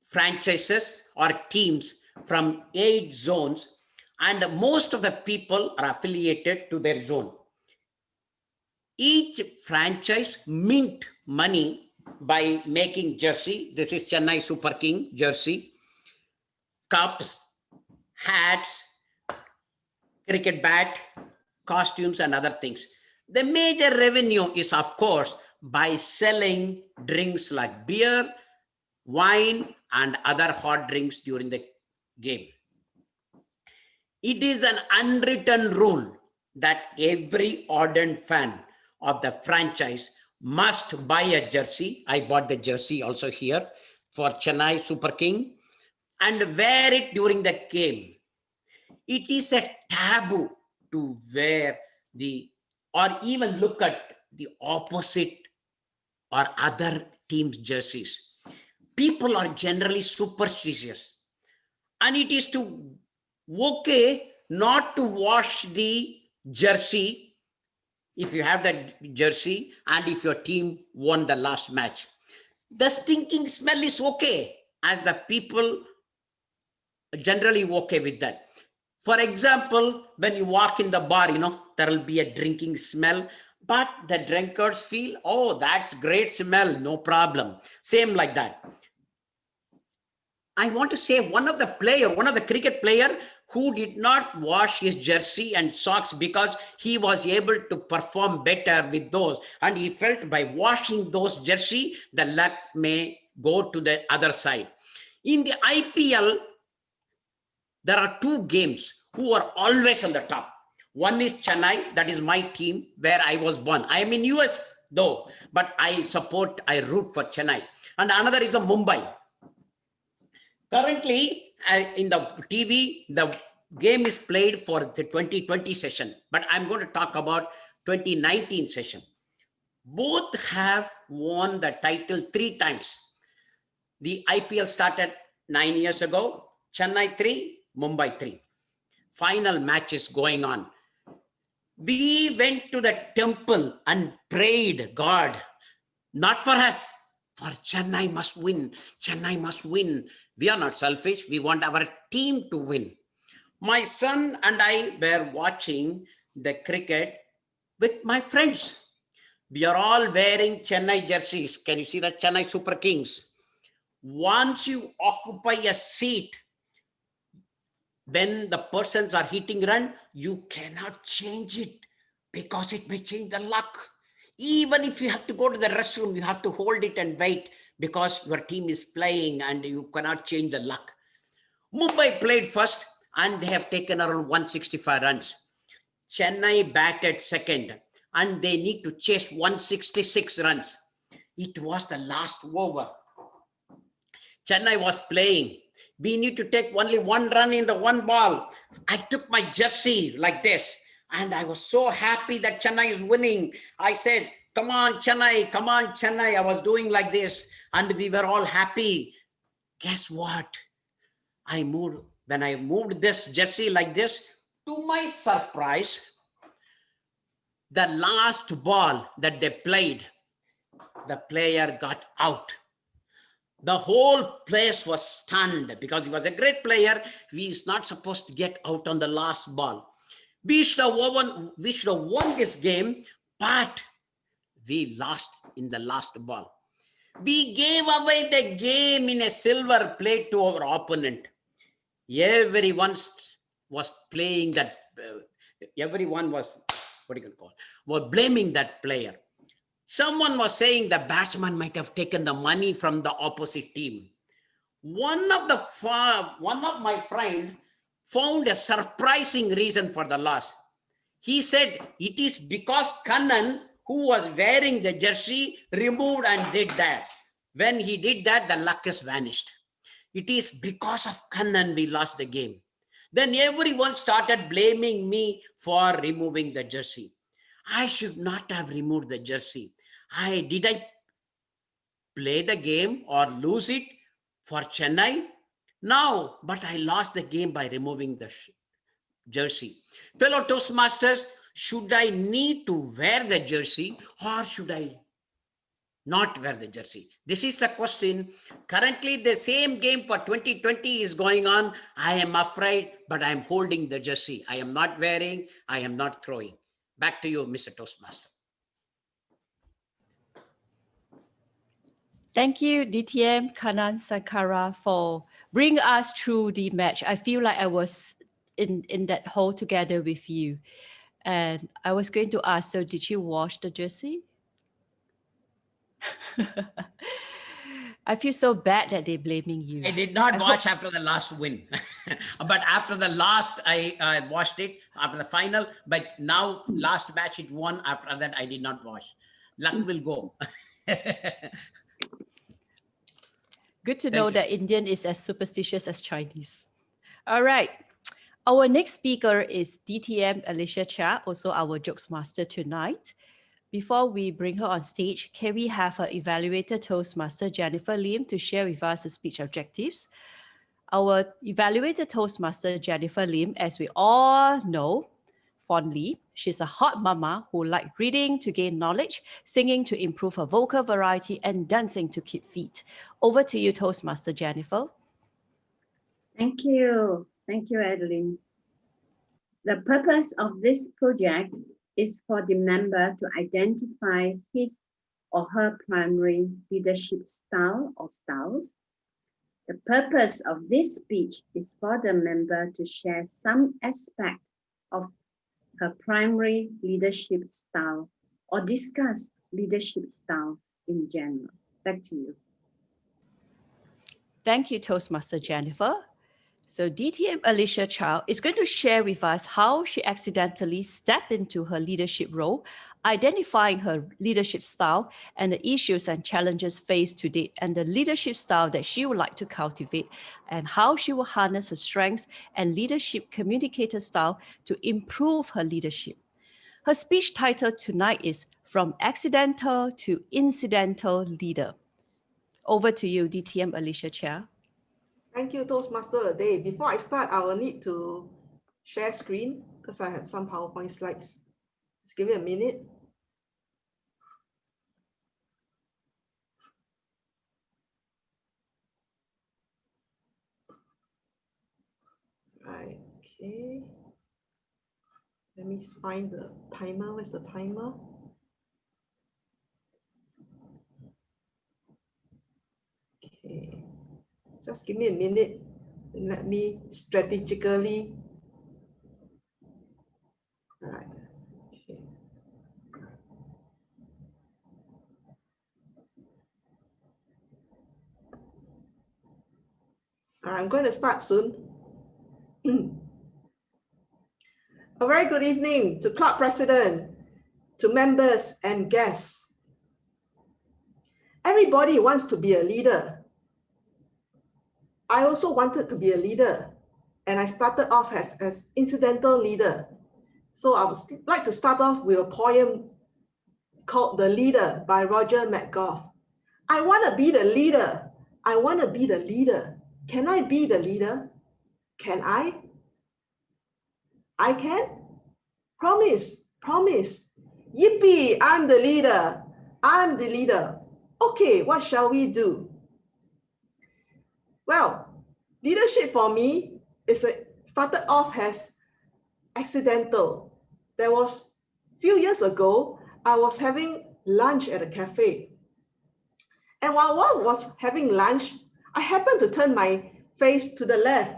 [SPEAKER 18] franchises or teams from 8 zones, and most of the people are affiliated to their zone. Each franchise mint money by making jersey. This is Chennai Super King jersey, cups, hats, cricket bat, costumes, and other things. The major revenue is, of course, by selling drinks like beer, wine, and other hot drinks during the game. It is an unwritten rule that every ardent fan of the franchise must buy a jersey. I bought the jersey also here for Chennai Super King and wear it during the game. It is a taboo to wear or even look at the opposite or other team's jerseys. People are generally superstitious, and it is okay not to wash the jersey if you have that jersey and if your team won the last match. The stinking smell is okay, as the people generally okay with that. For example, when you walk in the bar, there will be a drinking smell, but the drunkards feel, oh, that's great smell, no problem. Same like that. I want to say one of the cricket player who did not wash his jersey and socks because he was able to perform better with those. And he felt by washing those jersey, the luck may go to the other side. In the IPL, there are 2 games who are always on the top. One is Chennai, that is my team where I was born. I am in US though, but I root for Chennai. And another is Mumbai. Currently, in the TV, the game is played for the 2020 session, but I'm going to talk about 2019 session. Both have won the title 3 times. The IPL started 9 years ago, Chennai 3, Mumbai 3. Final match is going on. We went to the temple and prayed, God, not for us, for Chennai must win. Chennai must win. We are not selfish. We want our team to win. My son and I were watching the cricket with my friends. We are all wearing Chennai jerseys. Can you see the Chennai Super Kings? Once you occupy a seat, when the persons are hitting run, you cannot change it because it may change the luck. Even if you have to go to the restroom, you have to hold it and wait because your team is playing and you cannot change the luck. Mumbai played first and they have taken around 165 runs. Chennai batted second and they need to chase 166 runs. It was the last over. Chennai was playing. We need to take only 1 run in the 1 ball. I took my jersey like this. And I was so happy that Chennai is winning. I said, come on, Chennai, come on, Chennai. I was doing like this and we were all happy. Guess what? When I moved this jersey like this, to my surprise, the last ball that they played, the player got out. The whole place was stunned because he was a great player. He is not supposed to get out on the last ball. We should have won this game, but we lost in the last ball. We gave away the game in a silver plate to our opponent. Everyone was playing that. Everyone was, were blaming that player. Someone was saying the batsman might have taken the money from the opposite team. One of my friend found a surprising reason for the loss. He said it is because Kannan, who was wearing the jersey, removed and did that. When he did that, the luck has vanished. It is because of Kannan we lost the game. Then everyone started blaming me for removing the jersey. I should not have removed the jersey. Did I play the game or lose it for Chennai? No, but I lost the game by removing the jersey. Fellow Toastmasters, should I need to wear the jersey or should I not wear the jersey? This is a question. Currently, the same game for 2020 is going on. I am afraid, but I am holding the jersey. I am not wearing, I am not throwing. Back to you, Mr. Toastmaster.
[SPEAKER 1] Thank you, DTM Kanan Sankara, for bringing us through the match. I feel like I was in that hole together with you. And I was going to ask, so did you wash the jersey? I feel so bad that they're blaming you.
[SPEAKER 18] I did not wash after the last win. But after the last, I washed it after the final. But now, last match it won. After that, I did not wash. Luck will go.
[SPEAKER 1] Good to know that Indian is as superstitious as Chinese. All right. Our next speaker is DTM Alicia Chia, also our jokes master tonight. Before we bring her on stage, can we have her evaluator Toastmaster Jennifer Lim to share with us her speech objectives? Our evaluator Toastmaster Jennifer Lim, as we all know fondly, she's a hot mama who likes reading to gain knowledge, singing to improve her vocal variety, and dancing to keep fit. Over to you, Toastmaster Jennifer.
[SPEAKER 19] Thank you. Thank you, Adeline. The purpose of this project is for the member to identify his or her primary leadership style or styles. The purpose of this speech is for the member to share some aspect of her primary leadership style or discuss leadership styles in general. Back to you.
[SPEAKER 1] Thank you, Toastmaster Jennifer. So DTM Alicia Chow is going to share with us how she accidentally stepped into her leadership role, identifying her leadership style and the issues and challenges faced to date, and the leadership style that she would like to cultivate, and how she will harness her strengths and leadership communicator style to improve her leadership. Her speech title tonight is From Accidental to Incidental Leader. Over to you, DTM Alicia Chia.
[SPEAKER 9] Thank you, Toastmaster of the Day. Before I start, I will need to share screen because I have some PowerPoint slides. Just give me a minute. Right, okay. Let me find the timer. Where's the timer? Okay, just give me a minute and let me strategically. All right. Okay. All right, I'm going to start soon. A very good evening to Club President, to members and guests. Everybody wants to be a leader. I also wanted to be a leader, and I started off as incidental leader. So I would like to start off with a poem called The Leader by Roger McGough. I want to be the leader. I want to be the leader. Can I be the leader? Can I? I can? Promise, promise. Yippee, I'm the leader. I'm the leader. okay, what shall we do? Well, leadership for me started off as accidental. There was a few years ago, I was having lunch at a cafe. And while I was having lunch, I happened to turn my face to the left.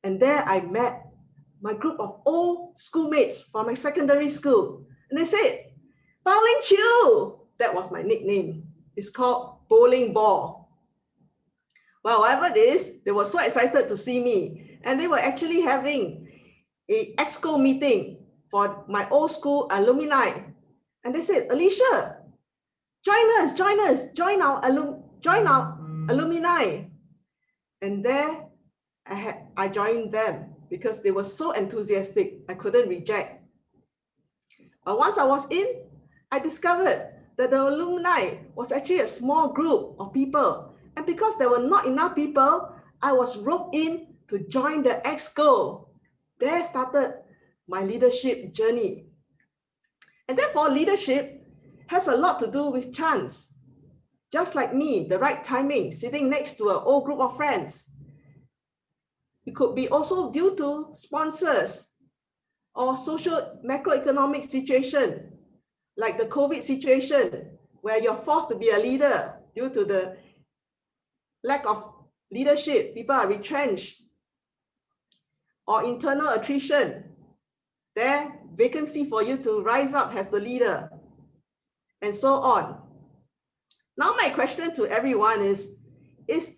[SPEAKER 9] And there I met my group of old schoolmates from my secondary school. And they said, Bowling Chiu, that was my nickname. It's called Bowling Ball. Well, whatever it is, they were so excited to see me. And they were actually having an exco meeting for my old school alumni. And they said, Alicia, join us, join our alumni. And there I joined them because they were so enthusiastic, I couldn't reject. But once I was in, I discovered that the alumni was actually a small group of people. And because there were not enough people, I was roped in to join the exco. There started my leadership journey. And therefore, leadership has a lot to do with chance. Just like me, the right timing, sitting next to an old group of friends. It could be also due to sponsors or social macroeconomic situation, like the COVID situation, where you're forced to be a leader due to the lack of leadership, people are retrenched, or internal attrition. There, vacancy for you to rise up as the leader, and so on. Now my question to everyone is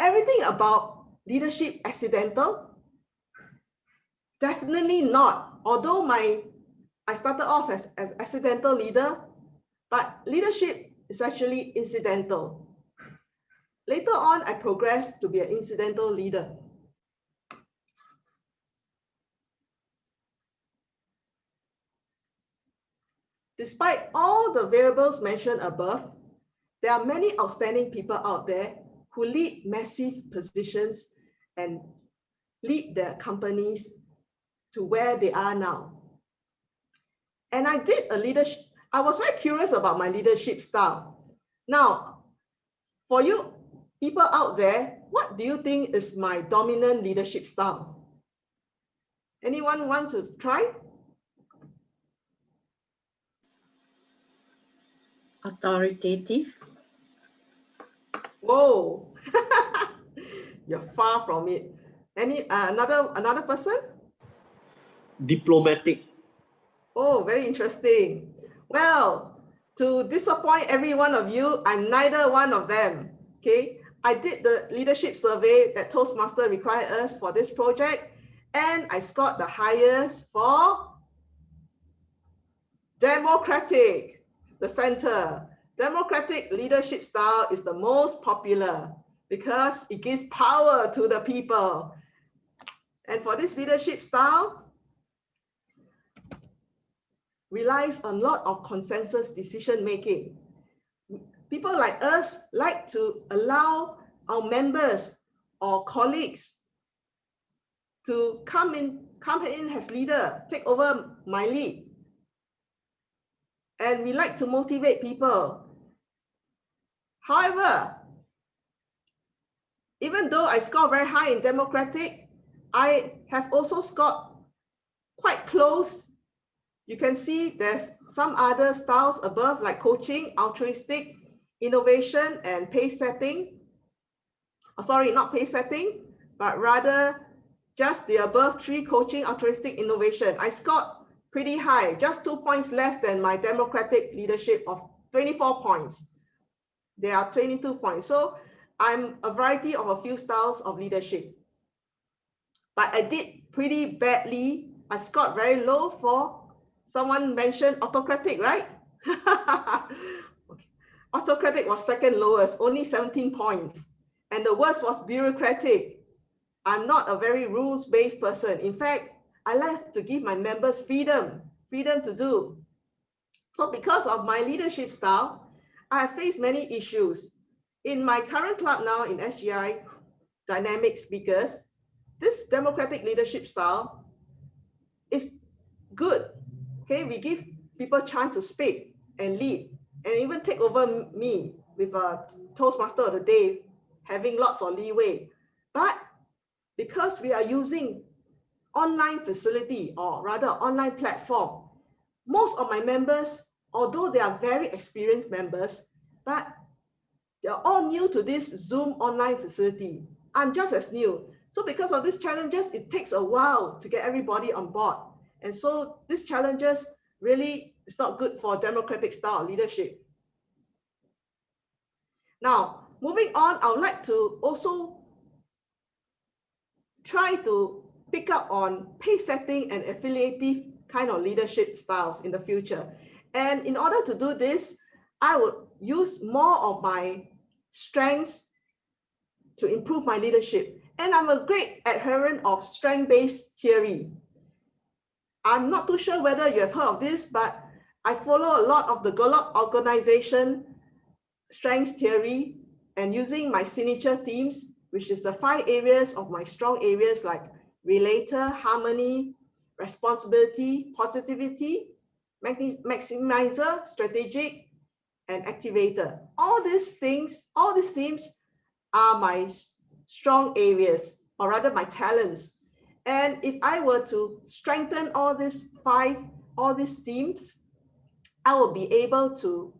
[SPEAKER 9] everything about leadership accidental? Definitely not. Although I started off as accidental leader, but leadership is actually incidental. Later on, I progressed to be an incidental leader. Despite all the variables mentioned above, there are many outstanding people out there who lead massive positions and lead their companies to where they are now. And I did a leadership, I was very curious about my leadership style. Now, for you people out there, what do you think is my dominant leadership style? Anyone wants to try?
[SPEAKER 10] Authoritative.
[SPEAKER 9] Whoa, you're far from it. Any another person?
[SPEAKER 15] Diplomatic.
[SPEAKER 9] Oh, very interesting. Well, to disappoint every one of you, I'm neither one of them. Okay, I did the leadership survey that Toastmaster required us for this project, and I scored the highest for democratic, the center. Democratic leadership style is the most popular because it gives power to the people. And for this leadership style, relies on a lot of consensus decision making. People like us like to allow our members or colleagues to come in as leader, take over my lead. And we like to motivate people. However, even though I score very high in democratic, I have also scored quite close. You can see there's some other styles above, like coaching, altruistic, innovation, and pace setting. Oh, sorry, not pace setting, but rather just the above three: coaching, altruistic, innovation. I scored pretty high, just 2 points less than my democratic leadership of 24 points. There are 22 points. So I'm a variety of a few styles of leadership. But I did pretty badly. I scored very low for, someone mentioned autocratic, right? Okay. Autocratic was second lowest, only 17 points. And the worst was bureaucratic. I'm not a very rules-based person. In fact, I like to give my members freedom to do. So because of my leadership style, I have faced many issues. In my current club now in SGI, Dynamic Speakers, this democratic leadership style is good. Okay, we give people a chance to speak and lead and even take over me. with a Toastmaster of the day, having lots of leeway. But because we are using online facility, or rather online platform, most of my members, although they are very experienced members, but they're all new to this Zoom online facility. I'm just as new. So because of these challenges, it takes a while to get everybody on board. And so these challenges really is not good for democratic style leadership. Now, moving on, I would like to also try to pick up on pace setting and affiliative kind of leadership styles in the future. And in order to do this, I would use more of my strengths to improve my leadership. And I'm a great adherent of strength-based theory. I'm not too sure whether you have heard of this, but I follow a lot of the Gallup organization strengths theory, and using my signature themes, which is the 5 areas of my strong areas like relator, harmony, responsibility, positivity, maximizer, strategic, and activator. All these things, all these themes are my strong areas, or rather my talents. And if I were to strengthen all these themes, I will be able to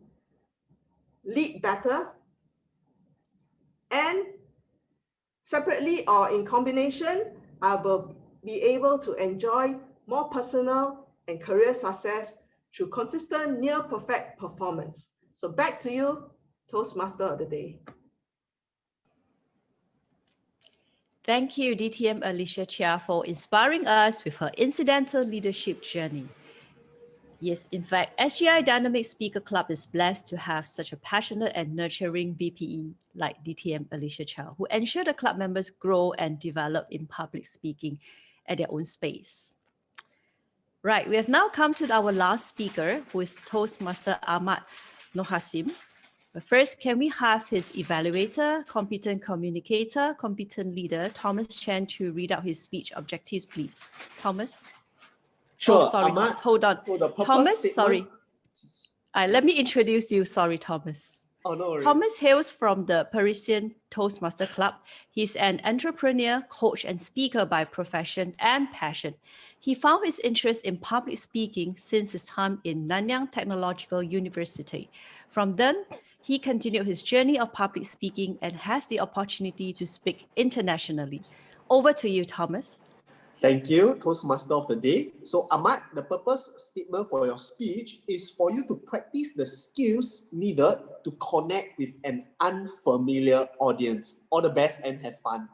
[SPEAKER 9] lead better, and separately or in combination, I will be able to enjoy more personal and career success through consistent near perfect performance. So back to you, Toastmaster of the day.
[SPEAKER 1] Thank you, DTM Alicia Chia, for inspiring us with her incidental leadership journey. Yes, in fact, SGI Dynamic Speaker Club is blessed to have such a passionate and nurturing VPE like DTM Alicia Chow, who ensure the club members grow and develop in public speaking at their own space. Right, we have now come to our last speaker, who is Toastmaster Ahmad Nohasim. But first, can we have his evaluator, competent communicator, competent leader, Thomas Chen, to read out his speech objectives, please? Thomas?
[SPEAKER 15] Sure,
[SPEAKER 1] Oh, sorry,
[SPEAKER 15] Ahmad.
[SPEAKER 1] hold on.
[SPEAKER 15] So the purpose
[SPEAKER 1] Thomas,
[SPEAKER 15] statement...
[SPEAKER 1] sorry. Let me introduce you. Sorry, Thomas.
[SPEAKER 15] Oh, no worries.
[SPEAKER 1] Thomas hails from the Parisian Toastmaster Club. He's an entrepreneur, coach, and speaker by profession and passion. He found his interest in public speaking since his time in Nanyang Technological University. From then, he continued his journey of public speaking and has the opportunity to speak internationally. Over to you, Thomas.
[SPEAKER 15] Thank you, Toastmaster of the day. So Ahmad, the purpose statement for your speech is for you to practice the skills needed to connect with an unfamiliar audience. All the best and have fun.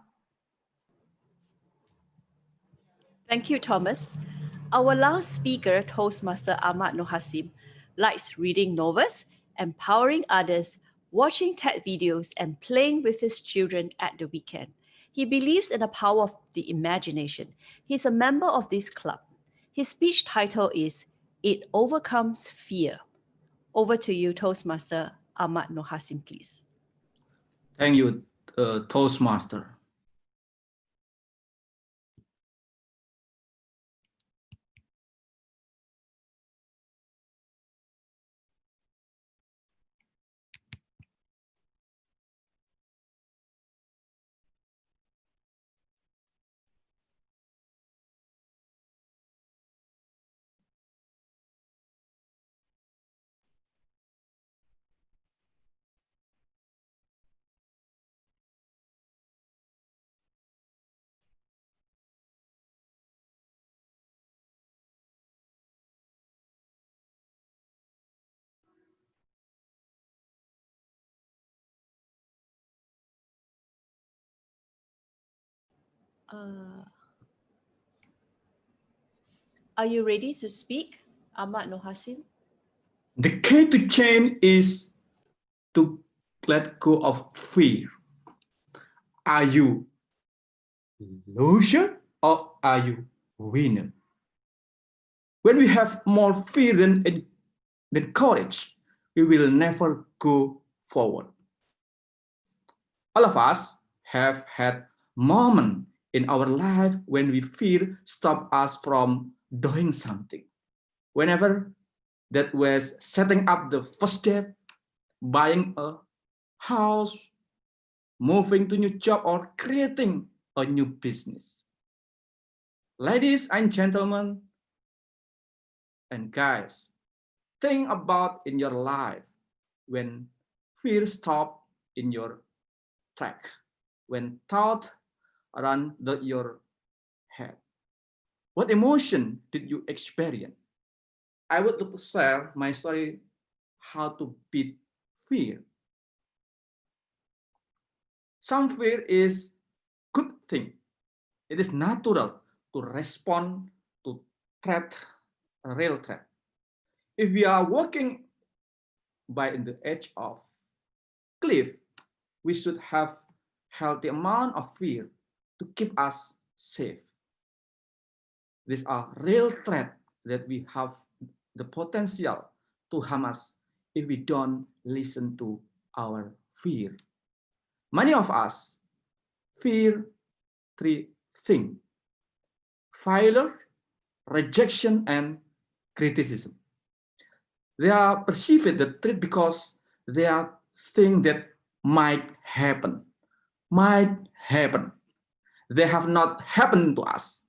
[SPEAKER 1] Thank you, Thomas. Our last speaker, Toastmaster Ahmad Nohasim, likes reading novels, empowering others, watching TED videos, and playing with his children at the weekend. He believes in the power of the imagination. He's a member of this club. His speech title is It Overcomes Fear. Over to you, Toastmaster Ahmad Nohasim, please.
[SPEAKER 11] Thank you, Toastmaster.
[SPEAKER 1] Are you ready to speak, Ahmad Nohasim?
[SPEAKER 11] The key to change is to let go of fear. Are you loser or are you winner? When we have more fear than courage, we will never go forward. All of us have had moments in our life when we fear stop us from doing something. Whenever that was setting up the first date, buying a house, moving to new job, or creating a new business. Ladies and gentlemen, and guys, think about in your life when fear stopped in your track, when thought ran through your head. What emotion did you experience? I would like to share my story how to beat fear. Some fear is good thing. It is natural to respond to threat, a real threat. If we are walking by in the edge of cliff, we should have healthy amount of fear to keep us safe. These are real threats that we have the potential to harm us if we don't listen to our fear. Many of us fear three things: failure, rejection, and criticism. They are perceived the threat because they are things that might happen. They have not happened to us,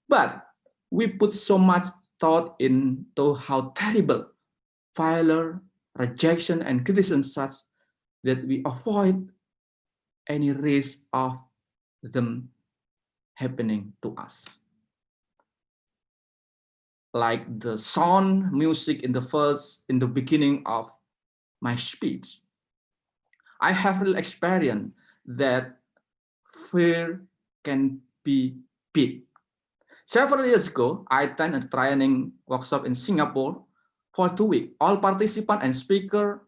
[SPEAKER 11] but we put so much thought into how terrible failure, rejection, and criticism such that we avoid any risk of them happening to us. Like the sound music in the beginning of my speech, I have real experience that fear can be beat. Several years ago, I attended a training workshop in Singapore for 2 weeks. All participants and speakers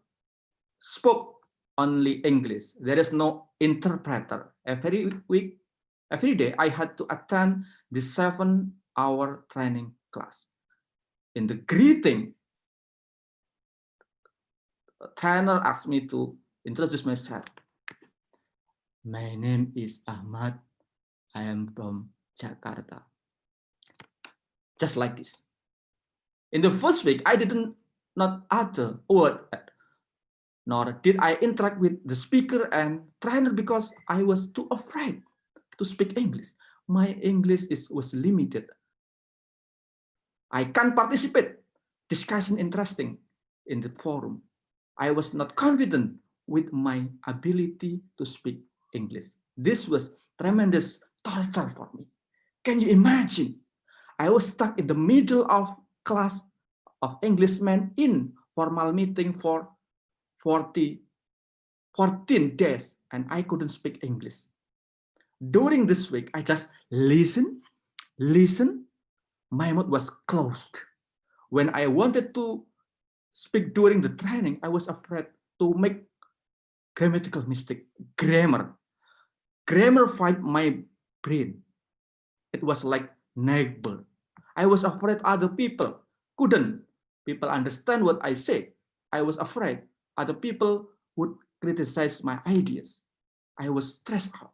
[SPEAKER 11] spoke only English. There is no interpreter. Every week, every day, I had to attend the 7-hour training class. In the greeting, the trainer asked me to introduce myself. My name is Ahmad. I am from Jakarta. Just like this. In the first week, I didn't not utter a word, nor did I interact with the speaker and trainer because I was too afraid to speak English. My English was limited. I can't participate. Discussion interesting in the forum. I was not confident with my ability to speak English. This was tremendous torture for me. Can you imagine? I was stuck in the middle of class of Englishmen in formal meeting for 14 days and I couldn't speak English. During this week, I just listen. My mouth was closed. When I wanted to speak during the training, I was afraid to make grammatical mistake. Grammar fight my brain. It was like neighbor. I was afraid other people couldn't. People understand what I say. I was afraid other people would criticize my ideas. I was stressed out.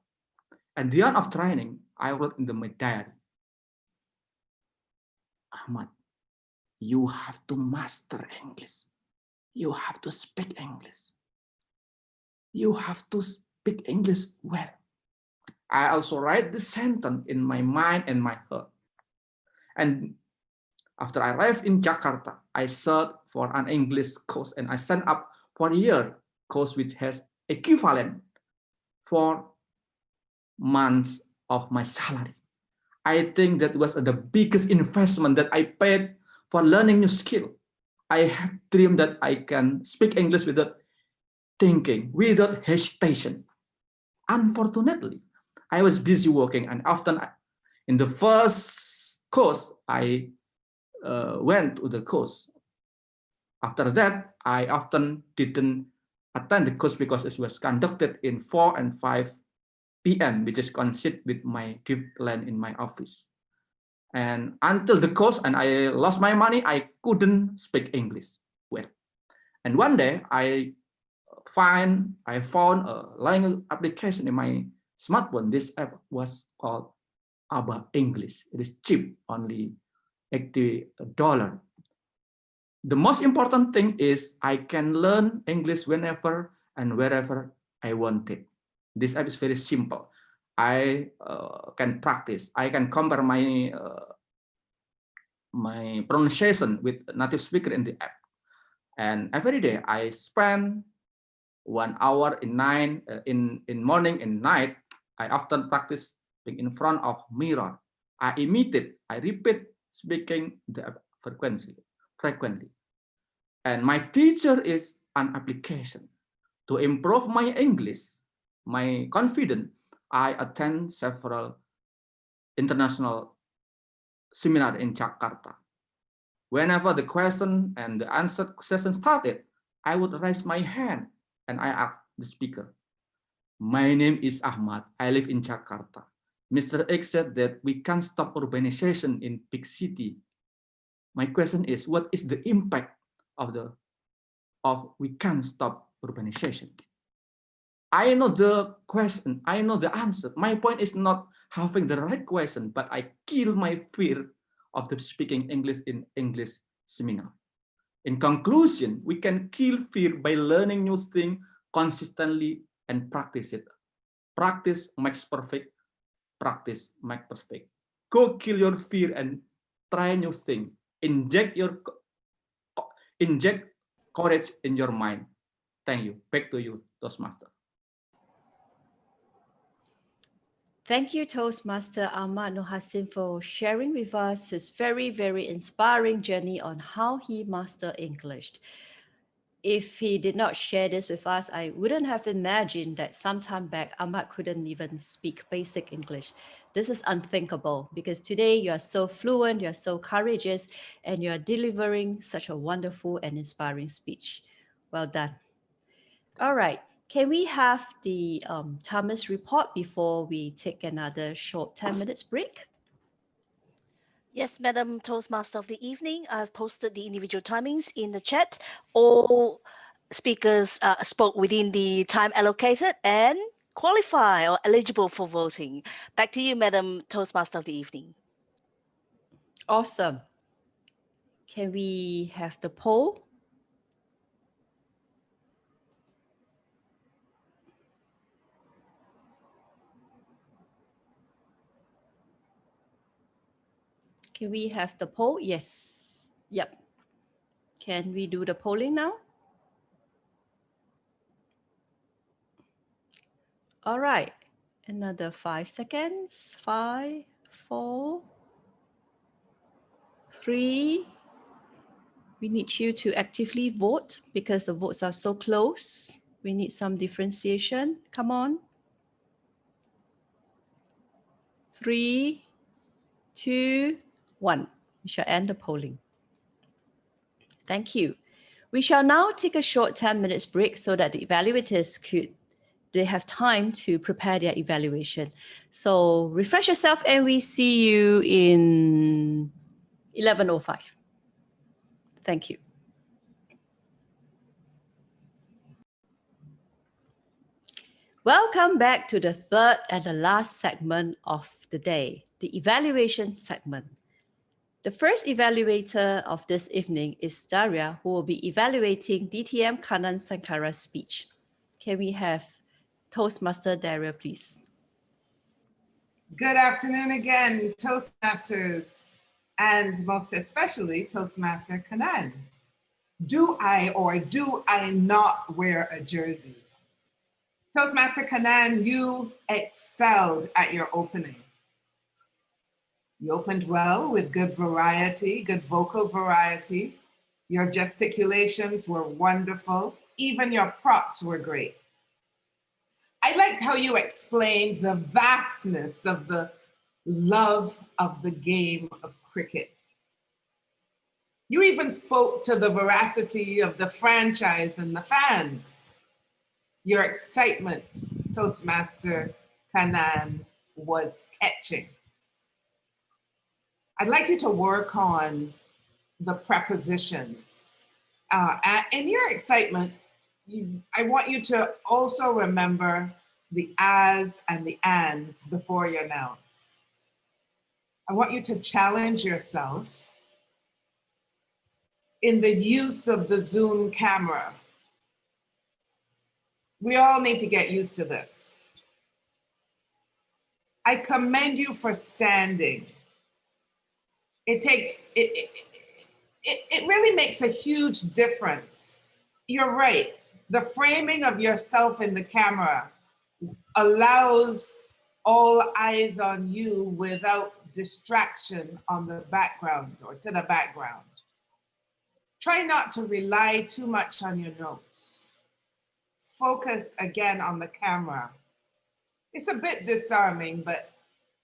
[SPEAKER 11] At the end of training, I wrote in my diary, Ahmad, you have to master English. You have to speak English. You have to speak English well. I also write the sentence in my mind and my heart. And after I arrived in Jakarta, I searched for an English course and I signed up for a year course which has equivalent 4 months of my salary. I think that was the biggest investment that I paid for learning new skill. I have dreamed that I can speak English without thinking, without hesitation. Unfortunately, I was busy working and often in the first course, I went to the course. After that, I often didn't attend the course because it was conducted in 4 and 5 p.m., which is coincide with my deadline in my office. And until the course and I lost my money, I couldn't speak English well. And one day I found a language application in my smartphone. This app was called Aba English. It is cheap, only $80. The most important thing is I can learn English whenever and wherever I wanted. This app is very simple. I can practice. I can compare my my pronunciation with native speaker in the app. And every day I spend 1 hour in morning and night. I often practice being in front of mirror. I imitate, I repeat speaking the frequently. And my teacher is an application. To improve my English, my confidence, I attend several international seminars in Jakarta. Whenever the question and the answer session started, I would raise my hand and I ask the speaker, "My name is Ahmad. I live in Jakarta. Mr. X said that we can't stop urbanization in big city. My question is, what is the impact of we can't stop urbanization?" I know the question, I know the answer. My point is not having the right question, but I kill my fear of the speaking English in English seminar. In conclusion, we can kill fear by learning new things consistently and practice it. Practice makes perfect. Practice makes perfect. Go kill your fear and try new things. Inject courage in your mind. Thank you. Back to you, Toastmaster.
[SPEAKER 1] Thank you, Toastmaster Ahmad Nur Hasim, for sharing with us his very, very inspiring journey on how he mastered English. If he did not share this with us, I wouldn't have imagined that sometime back, Ahmad couldn't even speak basic English. This is unthinkable because today you are so fluent, you're so courageous, and you're delivering such a wonderful and inspiring speech. Well done. All right. Can we have the Thomas report before we take another short 10 minutes break?
[SPEAKER 8] Yes, Madam Toastmaster of the evening, I've posted the individual timings in the chat. All speakers spoke within the time allocated and qualify or eligible for voting. Back to you, Madam Toastmaster of the evening.
[SPEAKER 1] Awesome. Can we have the poll? Can we have the poll? Yes. Yep. Can we do the polling now? All right. Another 5 seconds. 5, 4, 3. We need you to actively vote because the votes are so close. We need some differentiation. Come on. 3, 2, 1. We shall end the polling. Thank you. We shall now take a short 10 minutes break so that the evaluators they have time to prepare their evaluation. So refresh yourself and we see you in 11:05. Thank you. Welcome back to the third and the last segment of the day, the evaluation segment. The first evaluator of this evening is Daria, who will be evaluating DTM Kanan Sankara's speech. Can we have Toastmaster Daria, please?
[SPEAKER 5] Good afternoon again, Toastmasters, and most especially Toastmaster Kanan. Do I or do I not wear a jersey? Toastmaster Kanan, you excelled at your opening. You opened well with good variety, good vocal variety. Your gesticulations were wonderful. Even your props were great. I liked how you explained the vastness of the love of the game of cricket. You even spoke to the veracity of the franchise and the fans. Your excitement, Toastmaster Kanan, was catching. I'd like you to work on the prepositions. In your excitement, I want you to also remember the as and the ands before your nouns. I want you to challenge yourself in the use of the Zoom camera. We all need to get used to this. I commend you for standing. It really makes a huge difference. You're right. The framing of yourself in the camera allows all eyes on you without distraction on the background or to the background. Try not to rely too much on your notes. Focus again on the camera. It's a bit disarming, but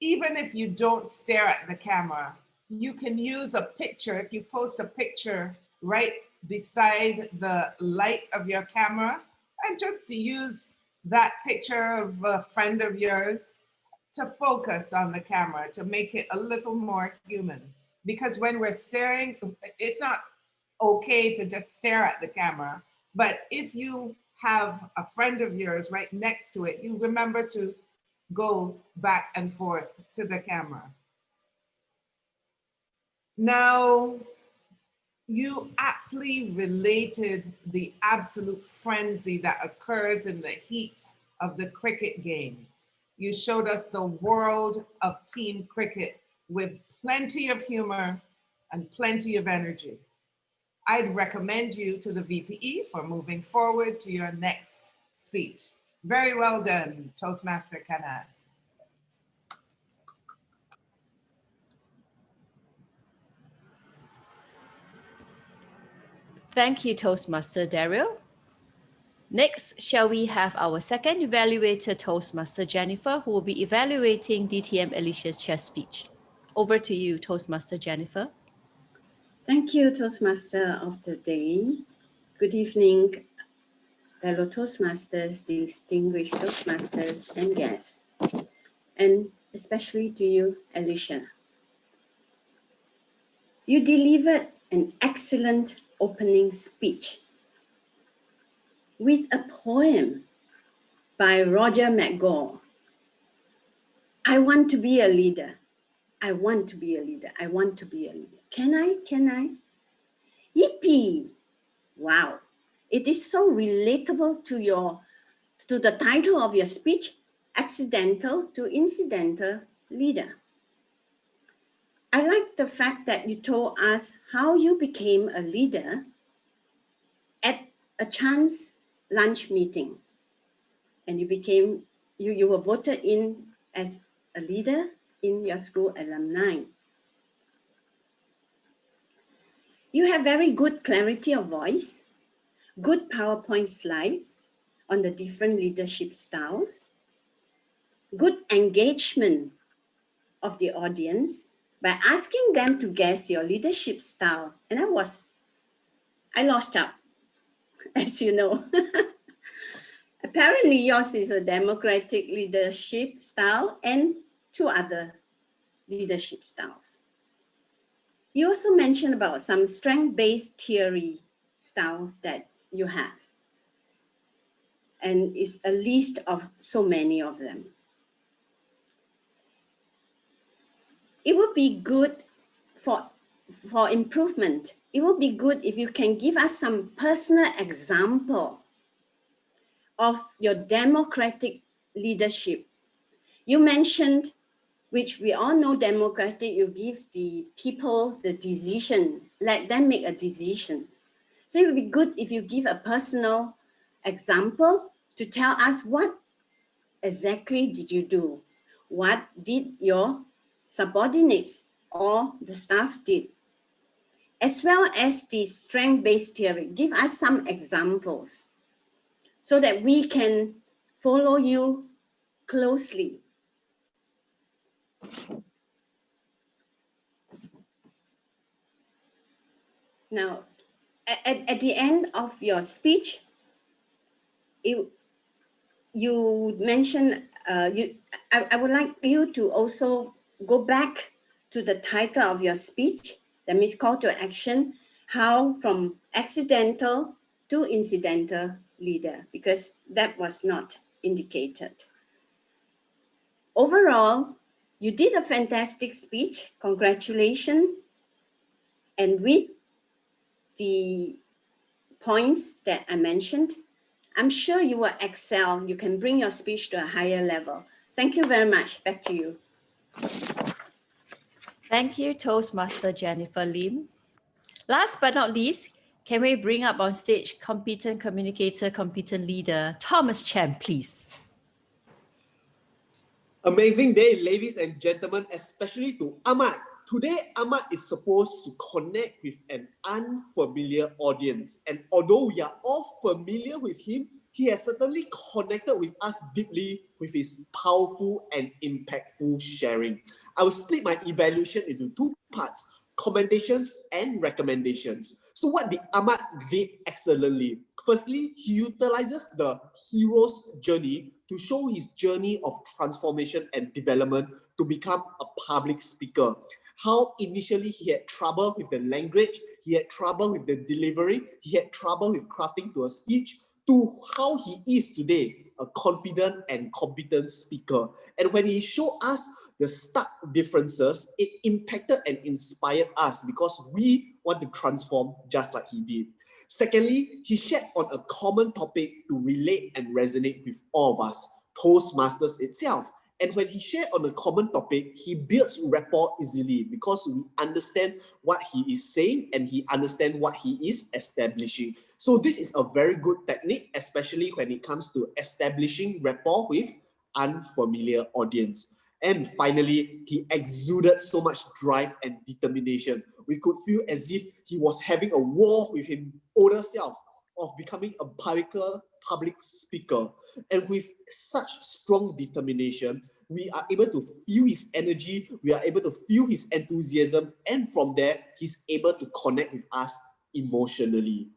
[SPEAKER 5] even if you don't stare at the camera, you can use a picture. If you post a picture right beside the light of your camera, and just to use that picture of a friend of yours to focus on the camera, to make it a little more human. Because when we're staring, it's not okay to just stare at the camera, but if you have a friend of yours right next to it, you remember to go back and forth to the camera. Now, you aptly related the absolute frenzy that occurs in the heat of the cricket games. You showed us the world of team cricket with plenty of humor and plenty of energy. I'd recommend you to the VPE for moving forward to your next speech. Very well done, Toastmaster Kanan.
[SPEAKER 1] Thank you, Toastmaster Daryl. Next, shall we have our second evaluator, Toastmaster Jennifer, who will be evaluating DTM Alicia's chair speech. Over to you, Toastmaster Jennifer.
[SPEAKER 10] Thank you, Toastmaster of the day. Good evening, fellow Toastmasters, distinguished Toastmasters and guests, and especially to you, Alicia. You delivered an excellent opening speech with a poem by Roger McGaw. I want to be a leader. I want to be a leader. I want to be a leader. Can I? Can I? Yippee! Wow. It is so relatable to the title of your speech, Accidental to Incidental Leader. I like the fact that you told us how you became a leader at a chance lunch meeting. And you were voted in as a leader in your school alumni. You have very good clarity of voice, good PowerPoint slides on the different leadership styles, good engagement of the audience by asking them to guess your leadership style. And I lost out, as you know. Apparently yours is a democratic leadership style and two other leadership styles. You also mentioned about some strength-based theory styles that you have. And it's a list of so many of them. It would be good for improvement. It would be good if you can give us some personal example of your democratic leadership. You mentioned, which we all know democratic, you give the people the decision, let them make a decision. So it would be good if you give a personal example to tell us what exactly did you do? What did your subordinates or the staff did? As well as the strength-based theory, give us some examples so that we can follow you closely. Now, at the end of your speech, you mentioned, I would like you to also go back to the title of your speech, that means call to action, how from accidental to incidental leader, because that was not indicated. Overall, you did a fantastic speech, congratulations. And with the points that I mentioned, I'm sure you will excel. You can bring your speech to a higher level. Thank you very much. Back to you.
[SPEAKER 1] Thank you, Toastmaster Jennifer Lim. Last but not least, can we bring up on stage competent communicator, competent leader, Thomas Chen, please?
[SPEAKER 15] Amazing day, ladies and gentlemen, especially to Ahmad. Today, Ahmad is supposed to connect with an unfamiliar audience. And although we are all familiar with him, he has certainly connected with us deeply with his powerful and impactful sharing. I will split my evaluation into two parts: commendations and recommendations. So what did Ahmad did excellently? Firstly, he utilizes the hero's journey to show his journey of transformation and development to become a public speaker. How initially he had trouble with the language, he had trouble with the delivery, he had trouble with crafting to a speech, to how he is today, a confident and competent speaker. And when he showed us the stark differences, it impacted and inspired us because we want to transform just like he did. Secondly, he shared on a common topic to relate and resonate with all of us, Toastmasters itself. And when he shared on a common topic, he builds rapport easily because we understand what he is saying and he understands what he is establishing. So this is a very good technique, especially when it comes to establishing rapport with unfamiliar audience. And finally, he exuded so much drive and determination. We could feel as if he was having a war with his older self of becoming a public speaker. And with such strong determination, we are able to feel his energy, we are able to feel his enthusiasm, and from there, he's able to connect with us emotionally.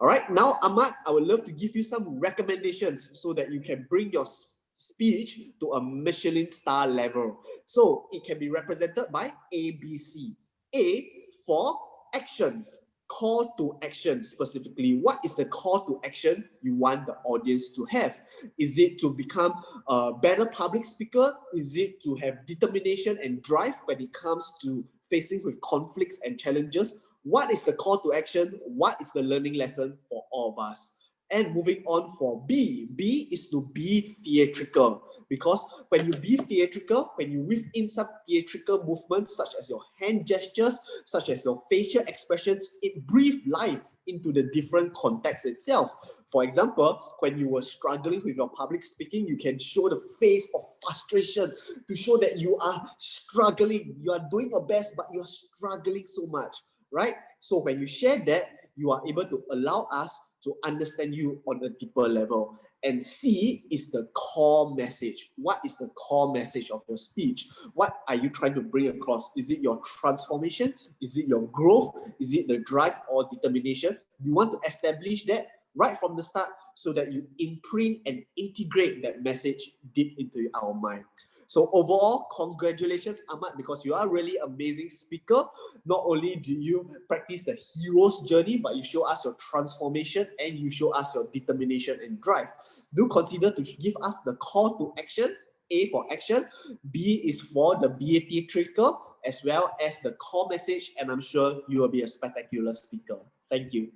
[SPEAKER 15] All right, now Ahmad, I would love to give you some recommendations so that you can bring your speech to a Michelin star level. So it can be represented by ABC. A for action. Call to action specifically. What is the call to action you want the audience to have? Is it to become a better public speaker? Is it to have determination and drive when it comes to facing with conflicts and challenges? What is the call to action? What is the learning lesson for all of us? And moving on for B. B is to be theatrical. Because when you be theatrical, when you weave in some theatrical movements, such as your hand gestures, such as your facial expressions, it breathes life into the different context itself. For example, when you were struggling with your public speaking, you can show the face of frustration to show that you are struggling. You are doing your best, but you're struggling so much, right? So when you share that, you are able to allow us to understand you on a deeper level. And C is the core message. What is the core message of your speech? What are you trying to bring across? Is it your transformation? Is it your growth? Is it the drive or determination? You want to establish that right from the start so that you imprint and integrate that message deep into our mind. So overall, congratulations, Ahmad, because you are really amazing speaker. Not only do you practice the hero's journey, but you show us your transformation and you show us your determination and drive. Do consider to give us the call to action. A for action, B is for the be theatrical, as well as the core message, and I'm sure you will be a spectacular speaker. Thank you.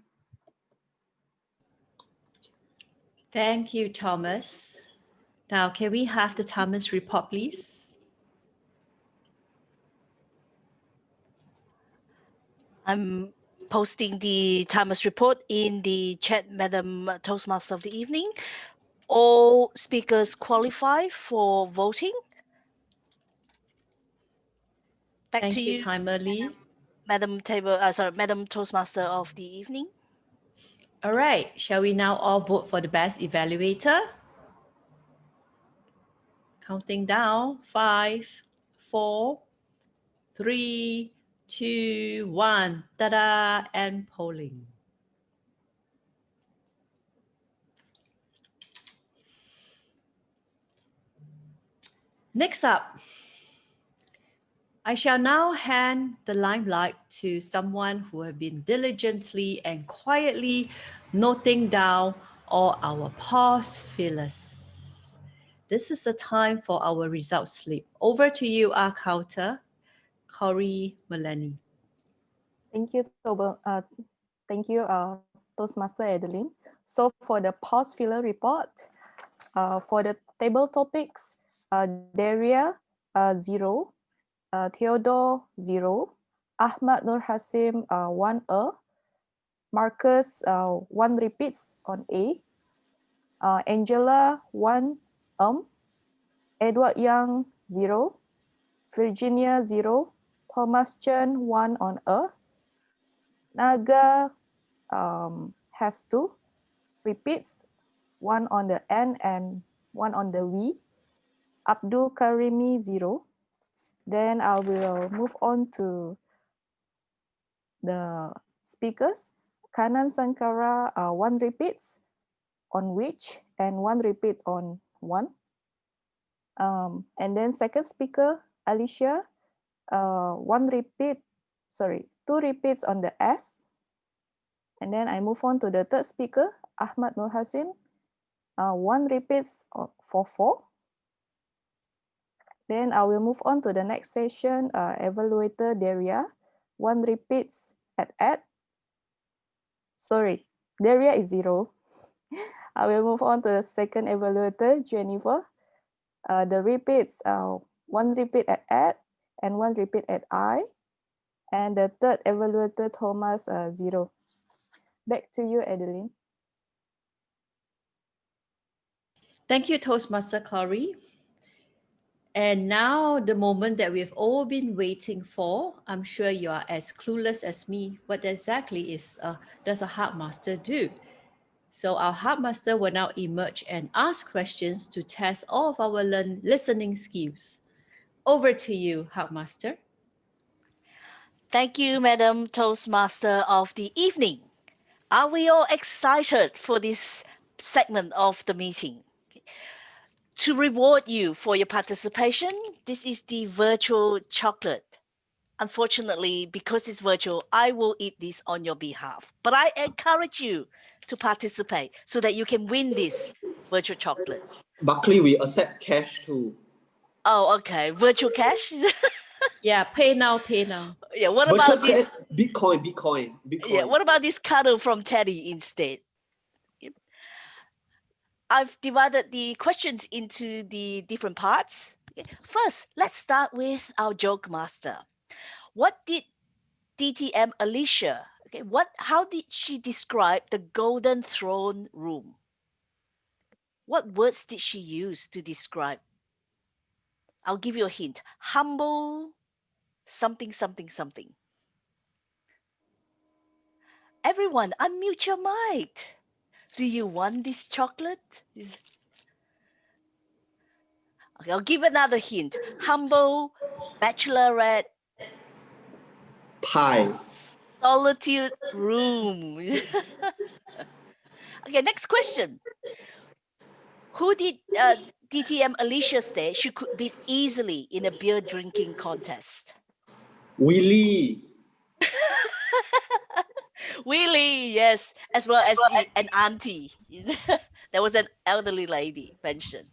[SPEAKER 1] Thank you, Thomas. Now, can we have the Thomas report, please?
[SPEAKER 8] I'm posting the Thomas report in the chat, Madam Toastmaster of the evening. All speakers qualify for voting. Back
[SPEAKER 1] Thank
[SPEAKER 8] to
[SPEAKER 1] you,
[SPEAKER 8] you,
[SPEAKER 1] Timer Lee.
[SPEAKER 8] Madam Toastmaster of the evening.
[SPEAKER 1] All right, shall we now all vote for the best evaluator? Counting down, 5, 4, 3, 2, 1, ta-da, and polling. Next up, I shall now hand the limelight to someone who have been diligently and quietly noting down all our past fillers. This is the time for our results slip. Over to you, our counter, Corey Maleni.
[SPEAKER 7] Thank you, Toastmaster Adeline. So for the pause filler report, for the table topics, Daria, 0, Theodore, 0, Ahmad Nur Hasim, 1 Marcus, 1 repeats on A, Angela, 1 Edward Young, 0, Virginia, 0, Thomas Chen, 1 on Naga has 2 repeats, 1 on the N and 1 on the V. Abdul Karimi, 0. Then I will move on to the speakers. Kanan Sankara, 1 repeats on which and 1 repeat on 1. And then second speaker, Alicia, 2 repeats on the S. And then I move on to the third speaker, Ahmad Nur Hasim, 1 repeats for 4. Then I will move on to the next session, Evaluator Daria, 1 repeats at. Sorry, Daria is 0. I will move on to the second evaluator, Jennifer. The repeats, 1 repeat at and 1 repeat at I. And the third evaluator, Thomas, 0. Back to you, Adeline.
[SPEAKER 1] Thank you, Toastmaster Corey. And now the moment that we've all been waiting for. I'm sure you are as clueless as me. What exactly does a Heartmaster do? So our Heartmaster will now emerge and ask questions to test all of our listening skills. Over to you, Heartmaster.
[SPEAKER 8] Thank you, Madam Toastmaster of the evening. Are we all excited for this segment of the meeting? To reward you for your participation, this is the virtual chocolate. Unfortunately, because it's virtual, I will eat this on your behalf. But I encourage you to participate so that you can win this virtual chocolate.
[SPEAKER 15] Buckley, we accept cash too.
[SPEAKER 8] Oh, okay. Virtual cash?
[SPEAKER 1] Yeah, pay now, pay now.
[SPEAKER 8] Yeah, what
[SPEAKER 15] Virtual
[SPEAKER 8] about this?
[SPEAKER 15] Bitcoin.
[SPEAKER 8] Yeah, what about this cuddle from Teddy instead? I've divided the questions into the different parts. First, let's start with our joke master. What did DTM Alicia, how did she describe the Golden Throne Room? What words did she use to describe? I'll give you a hint. Humble, something, something, something. Everyone, unmute your mic. Do you want this chocolate? Okay, I'll give another hint. Humble, bachelorette,
[SPEAKER 15] pie,
[SPEAKER 8] solitude room. Okay, next question. Who did DTM Alicia say she could beat easily in a beer drinking contest?
[SPEAKER 15] Willie.
[SPEAKER 8] Willie, yes, as well as an auntie. There was an elderly lady mentioned.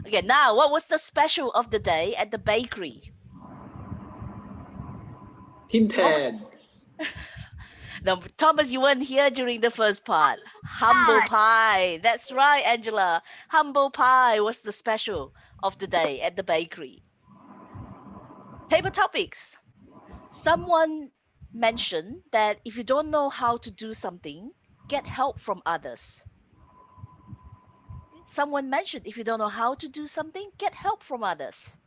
[SPEAKER 8] Okay, now what was the special of the day at the bakery?
[SPEAKER 15] Tim Tams.
[SPEAKER 8] No, Thomas, you weren't here during the first part. Humble pie. That's right, Angela. Humble pie was the special of the day at the bakery. Table topics. Someone mentioned that if you don't know how to do something, get help from others. Someone mentioned if you don't know how to do something, get help from others.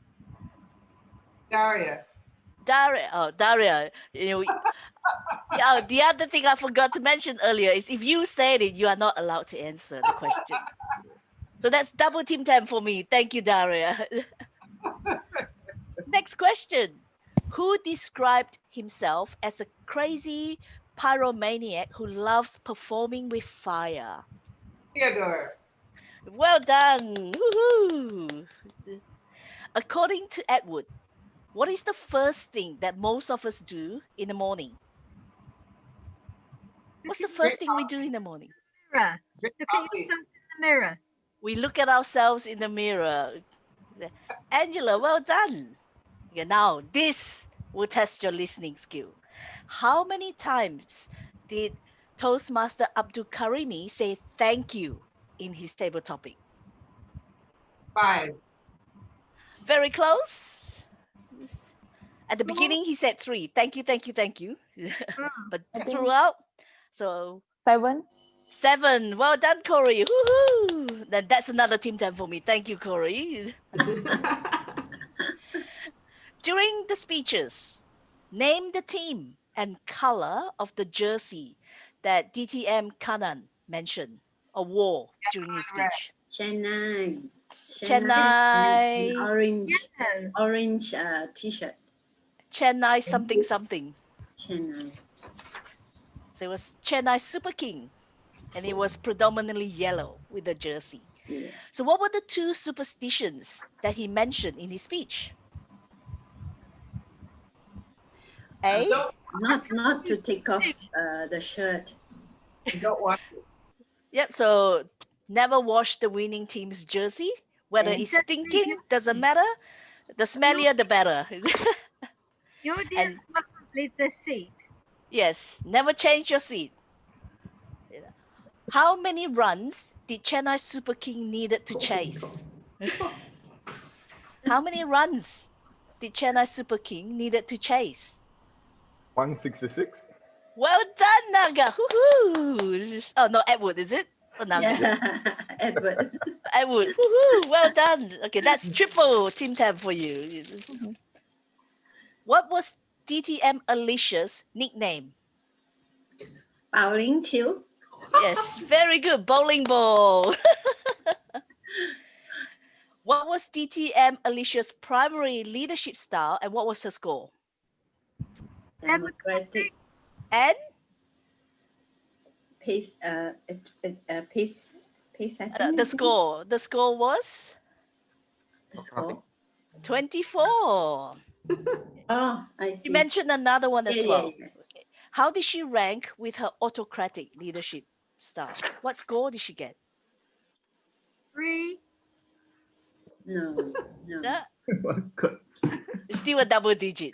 [SPEAKER 5] Daria.
[SPEAKER 8] Daria. Yeah, the other thing I forgot to mention earlier is if you said it, you are not allowed to answer the question. So that's double team time for me. Thank you, Daria. Next question. Who described himself as a crazy pyromaniac who loves performing with fire?
[SPEAKER 5] Theodore.
[SPEAKER 8] Well done. Woohoo. According to Edward, what is the first thing that most of us do in the morning? What's the first thing we do in the morning?
[SPEAKER 12] Mirror. Look at yourself in the mirror.
[SPEAKER 8] We look at ourselves in the mirror. Angela, well done. Okay, now this will test your listening skill. How many times did Toastmaster Abdul Karimi say thank you in his table topic?
[SPEAKER 5] 5.
[SPEAKER 8] Very close. At the beginning, he said 3. Thank you, thank you, thank you. But
[SPEAKER 7] I think
[SPEAKER 8] throughout, so
[SPEAKER 7] 7.
[SPEAKER 8] 7. Well done, Corey. Woohoo! Then that's another team 10 for me. Thank you, Corey. During the speeches, name the team and color of the jersey that DTM Kanan mentioned or wore during his speech.
[SPEAKER 10] Chennai.
[SPEAKER 8] Chennai.
[SPEAKER 10] And orange,
[SPEAKER 12] Yellow.
[SPEAKER 10] orange t-shirt.
[SPEAKER 8] Chennai something something.
[SPEAKER 10] Chennai.
[SPEAKER 8] So it was Chennai Super King, and it was predominantly yellow with the jersey.
[SPEAKER 10] Yeah.
[SPEAKER 8] So what were the 2 superstitions that he mentioned in his speech? A.
[SPEAKER 10] Not to take off the shirt.
[SPEAKER 5] Don't wash it.
[SPEAKER 8] Yep. So never wash the winning team's jersey, whether
[SPEAKER 10] And
[SPEAKER 8] it's stinking, doesn't matter. The smellier, the better.
[SPEAKER 12] The audience
[SPEAKER 8] And
[SPEAKER 12] mustn't leave their seat.
[SPEAKER 8] yes, never change your seat. How many runs did Chennai Super King needed to chase? How many runs did Chennai Super King needed to chase?
[SPEAKER 13] 166.
[SPEAKER 8] Well done, Naga. Woohoo! Oh no, Edward, is it? Or Naga?
[SPEAKER 10] Yeah. Edward.
[SPEAKER 8] Edward. Woohoo! Well done. Okay, that's triple team 10 for you. What was DTM Alicia's nickname?
[SPEAKER 10] Bao Ling Chiu.
[SPEAKER 8] Yes, very good. Bowling ball. What was DTM Alicia's primary leadership style and what was her score?
[SPEAKER 10] Democratic.
[SPEAKER 8] And?
[SPEAKER 10] Pace, pace, I think.
[SPEAKER 8] The score. The score was?
[SPEAKER 10] The score.
[SPEAKER 8] 24.
[SPEAKER 10] Oh, I see.
[SPEAKER 8] You mentioned another one as
[SPEAKER 10] Yeah,
[SPEAKER 8] well.
[SPEAKER 10] yeah.
[SPEAKER 8] Okay. How did she rank with her autocratic leadership style? What score did she get?
[SPEAKER 12] 3.
[SPEAKER 10] No.
[SPEAKER 8] It's still a double digit.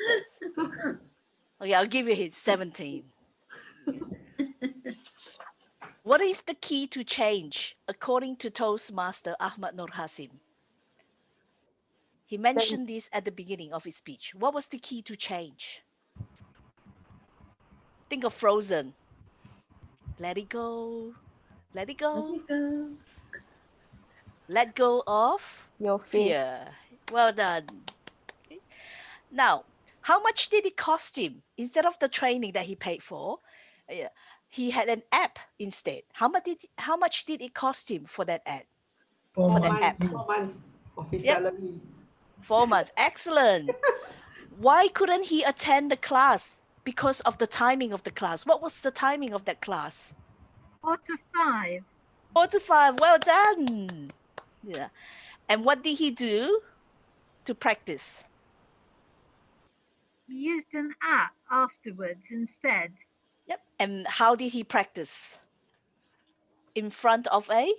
[SPEAKER 8] Okay, I'll give you a hint. 17. What is the key to change according to Toastmaster Ahmad Nur Hasim? He mentioned this at the beginning of his speech. What was the key to change? Think of Frozen. Let it go. Let it go.
[SPEAKER 10] Let it go.
[SPEAKER 8] Let go of
[SPEAKER 7] Your fear.
[SPEAKER 8] fear. Well done. Okay. Now, how much did it cost him? Instead of the training that he paid for, he had an app instead. How much did it cost him for that ad?
[SPEAKER 9] 4
[SPEAKER 8] For
[SPEAKER 9] months,
[SPEAKER 8] that app?
[SPEAKER 9] 4 months of his
[SPEAKER 8] Yep.
[SPEAKER 9] salary.
[SPEAKER 8] 4 months. Excellent. Why couldn't he attend the class? Because of the timing of the class. What was the timing of that class?
[SPEAKER 12] 4 to 5.
[SPEAKER 8] 4 to 5. Well done. Yeah. And what did he do to practice?
[SPEAKER 12] He used an app afterwards instead.
[SPEAKER 8] Yep. And how did he practice? In front of a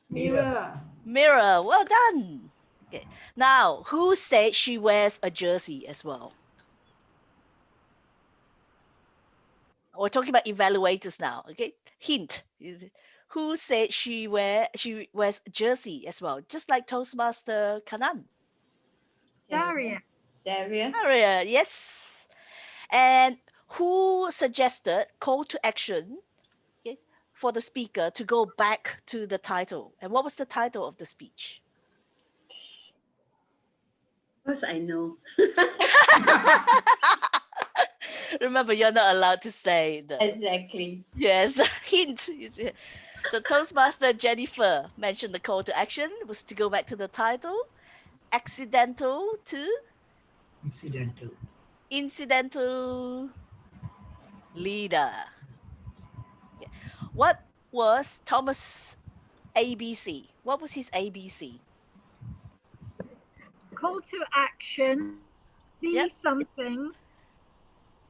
[SPEAKER 9] Mirror.
[SPEAKER 8] mirror. Well done. Okay. Now, who said she wears a jersey as well? We're talking about evaluators now. Okay. Hint. Who said she wears a jersey as well? Just like Toastmaster Kanan.
[SPEAKER 12] Daria.
[SPEAKER 8] Daria, yes. And who suggested call to action for the speaker to go back to the title? And what was the title of the speech?
[SPEAKER 10] Of course, I know.
[SPEAKER 8] Remember, you're not allowed to say the
[SPEAKER 10] Exactly.
[SPEAKER 8] yes hint. So Toastmaster Jennifer mentioned the call to action was to go back to the title. Accidental to incidental leader. Yeah. What was Thomas' ABC? What was his ABC?
[SPEAKER 12] Call to action. Be something.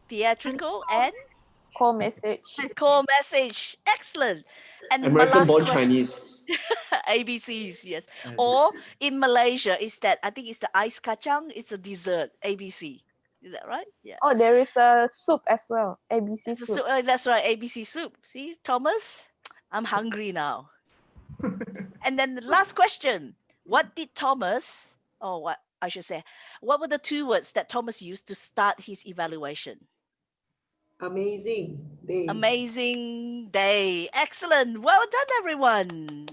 [SPEAKER 8] Theatrical and
[SPEAKER 7] Core message.
[SPEAKER 8] core message. Excellent. And my
[SPEAKER 15] American
[SPEAKER 8] last
[SPEAKER 15] born
[SPEAKER 8] question-
[SPEAKER 15] Chinese.
[SPEAKER 8] ABCs, yes. Or in Malaysia, is that I think it's the ice kacang. It's a dessert. ABC. Is that right? Yeah.
[SPEAKER 7] Oh, there is a soup as well. ABC
[SPEAKER 8] It's a
[SPEAKER 7] soup.
[SPEAKER 8] that's right, ABC soup. See, Thomas, I'm hungry now. And then the last question: what did Thomas, or what I should say, what were the 2 words that Thomas used to start his evaluation?
[SPEAKER 9] Amazing day.
[SPEAKER 8] Amazing day. Excellent. Well done, everyone.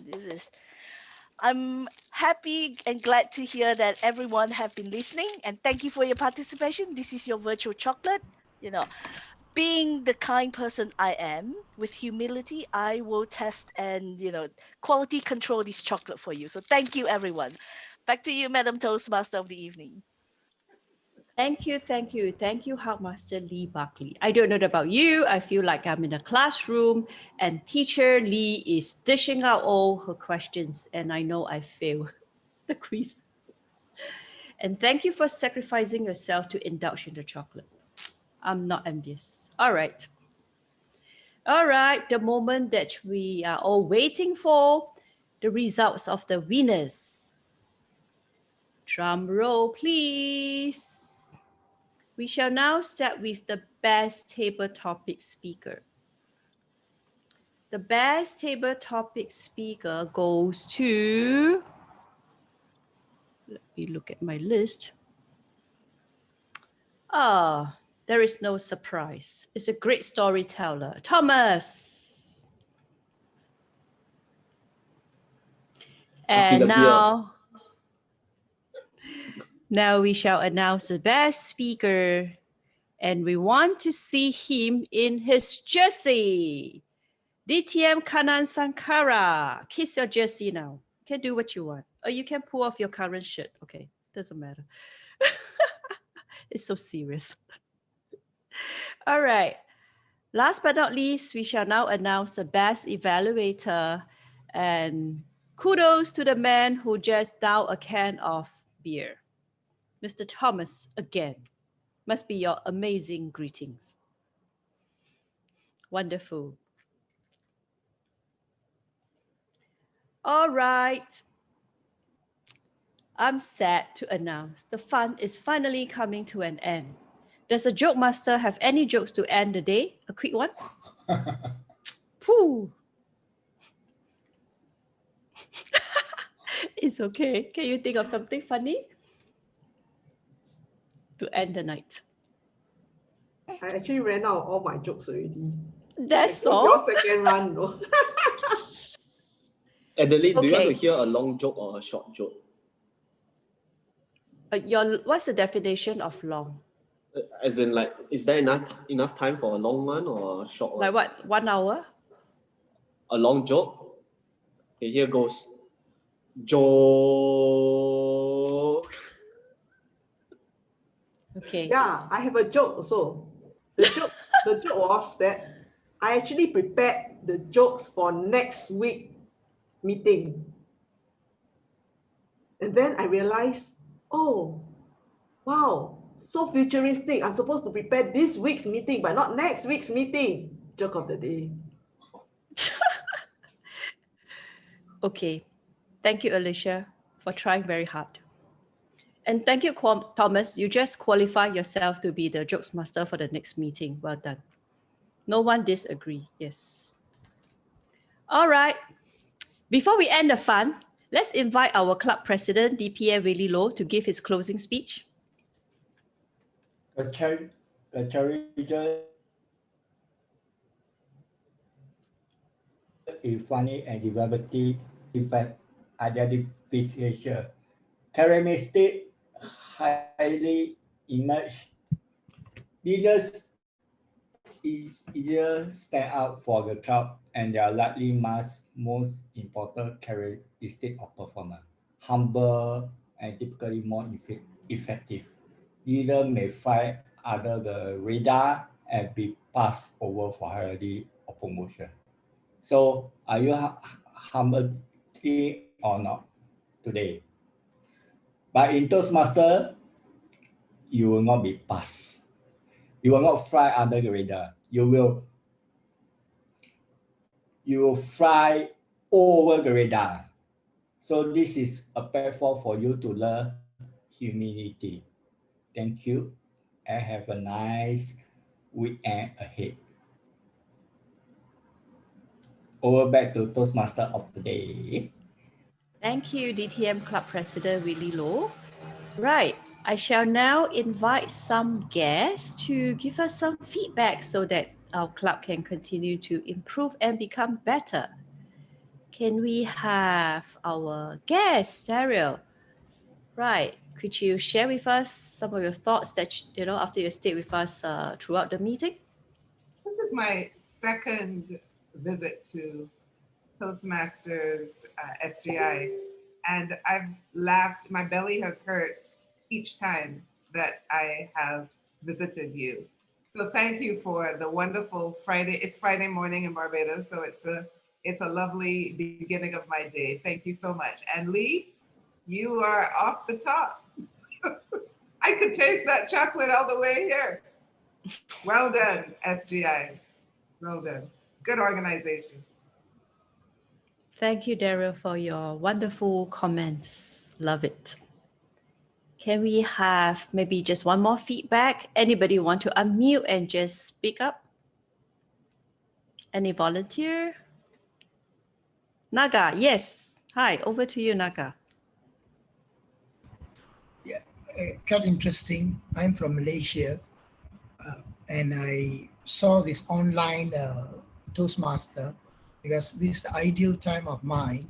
[SPEAKER 8] I'm happy and glad to hear that everyone have been listening, and thank you for your participation. This is your virtual chocolate. You know, being the kind person I am, with humility, I will test and, quality control this chocolate for you. So thank you, everyone. Back to you, Madam Toastmaster of the evening.
[SPEAKER 1] Thank you, thank you, thank you, Master Lee Buckley. I don't know about you. I feel like I'm in a classroom and teacher Lee is dishing out all her questions, and I know I failed the quiz. And thank you for sacrificing yourself to indulge in the chocolate. I'm not envious. All right. All right, the moment that we are all waiting for, the results of the winners. Drum roll, please. We shall now start with the best table topic speaker. The best table topic speaker goes to, let me look at my list. There is no surprise. It's a great storyteller, Thomas. And now we shall announce the best speaker, and we want to see him in his jersey. DTM Kanan Sankara, kiss your jersey now. You can do what you want. Or you can pull off your current shirt. Okay, doesn't matter. It's so serious. All right. Last but not least, we shall now announce the best evaluator. And kudos to the man who just downed a can of beer. Mr. Thomas, again, must be your amazing greetings. Wonderful. All right. I'm sad to announce the fun is finally coming to an end. Does a joke master have any jokes to end the day? A quick one? Pooh. It's okay. Can you think of something funny to end the night?
[SPEAKER 9] I actually ran out of all my jokes already.
[SPEAKER 1] That's
[SPEAKER 9] all?
[SPEAKER 1] all?
[SPEAKER 9] Your second run, no?
[SPEAKER 15] Adeline, do you want
[SPEAKER 1] Okay.
[SPEAKER 15] to hear a long joke or a short joke?
[SPEAKER 1] What's the definition of long?
[SPEAKER 15] As in, like, is there enough time for a long one or a short one?
[SPEAKER 1] Like what? 1 hour?
[SPEAKER 15] A long joke? Okay, here goes. Joke.
[SPEAKER 1] Okay.
[SPEAKER 9] Yeah, I have a joke also. The joke was that I actually prepared the jokes for next week meeting. And then I realized, oh, wow, so futuristic. I'm supposed to prepare this week's meeting, but not next week's meeting. Joke of the day.
[SPEAKER 1] Okay. Thank you, Alicia, for trying very hard. And thank you, Thomas. You just qualify yourself to be the jokes master for the next meeting. Well done. No one disagree. Yes. All right. Before we end the fun, let's invite our club president, DPA Willie Low, to give his closing speech.
[SPEAKER 6] The challenger is funny and derivative effect identification. Characteristic highly emerge. Leaders either stand out for the crowd and they are likely most important characteristic of performance. Humble and typically more effective. Leader may fly under the radar and be passed over for hierarchy or promotion. So are you humble or not today? But in Toastmaster, you will not be passed. You will not fly under the radar. You will fly over the radar. So this is a platform for you to learn humility. Thank you and have a nice weekend ahead. Over back to Toastmaster of the day.
[SPEAKER 1] Thank you, DTM Club President Willie Low. Right, I shall now invite some guests to give us some feedback so that our club can continue to improve and become better. Can we have our guest, Daryl? Right, could you share with us some of your thoughts that, after you stayed with us throughout the meeting?
[SPEAKER 5] This is my second visit to Toastmasters SGI, and I've laughed. My belly has hurt each time that I have visited you. So thank you for the wonderful Friday. It's Friday morning in Barbados, so it's a lovely beginning of my day. Thank you so much. And Lee, you are off the top. I could taste that chocolate all the way here. Well done, SGI. Well done. Good organization.
[SPEAKER 1] Thank you, Daryl, for your wonderful comments. Love it. Can we have maybe just one more feedback? Anybody want to unmute and just speak up? Any volunteer? Naga, yes. Hi, over to you, Naga.
[SPEAKER 16] Yeah, quite interesting. I'm from Malaysia, and I saw this online Toastmaster because this is the ideal time of mine.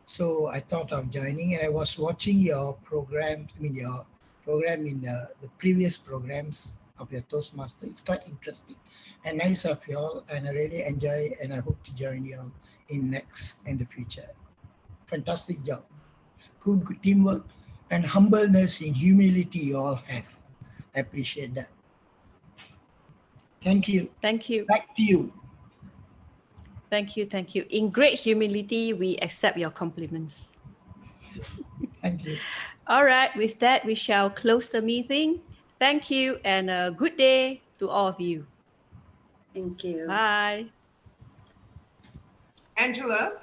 [SPEAKER 16] So I thought of joining, and I was watching your program. Your program in the previous programs of your Toastmaster. It's quite interesting and nice of you all, and I really enjoy, and I hope to join you all in next and the future. Fantastic job. Good teamwork and humbleness and humility you all have. I appreciate that. Thank you.
[SPEAKER 1] Thank you.
[SPEAKER 16] Back to you.
[SPEAKER 1] Thank you. Thank you. In great humility, we accept your compliments.
[SPEAKER 16] Thank you.
[SPEAKER 1] All right. With that, we shall close the meeting. Thank you and a good day to all of you.
[SPEAKER 10] Thank you.
[SPEAKER 1] Bye.
[SPEAKER 5] Angela?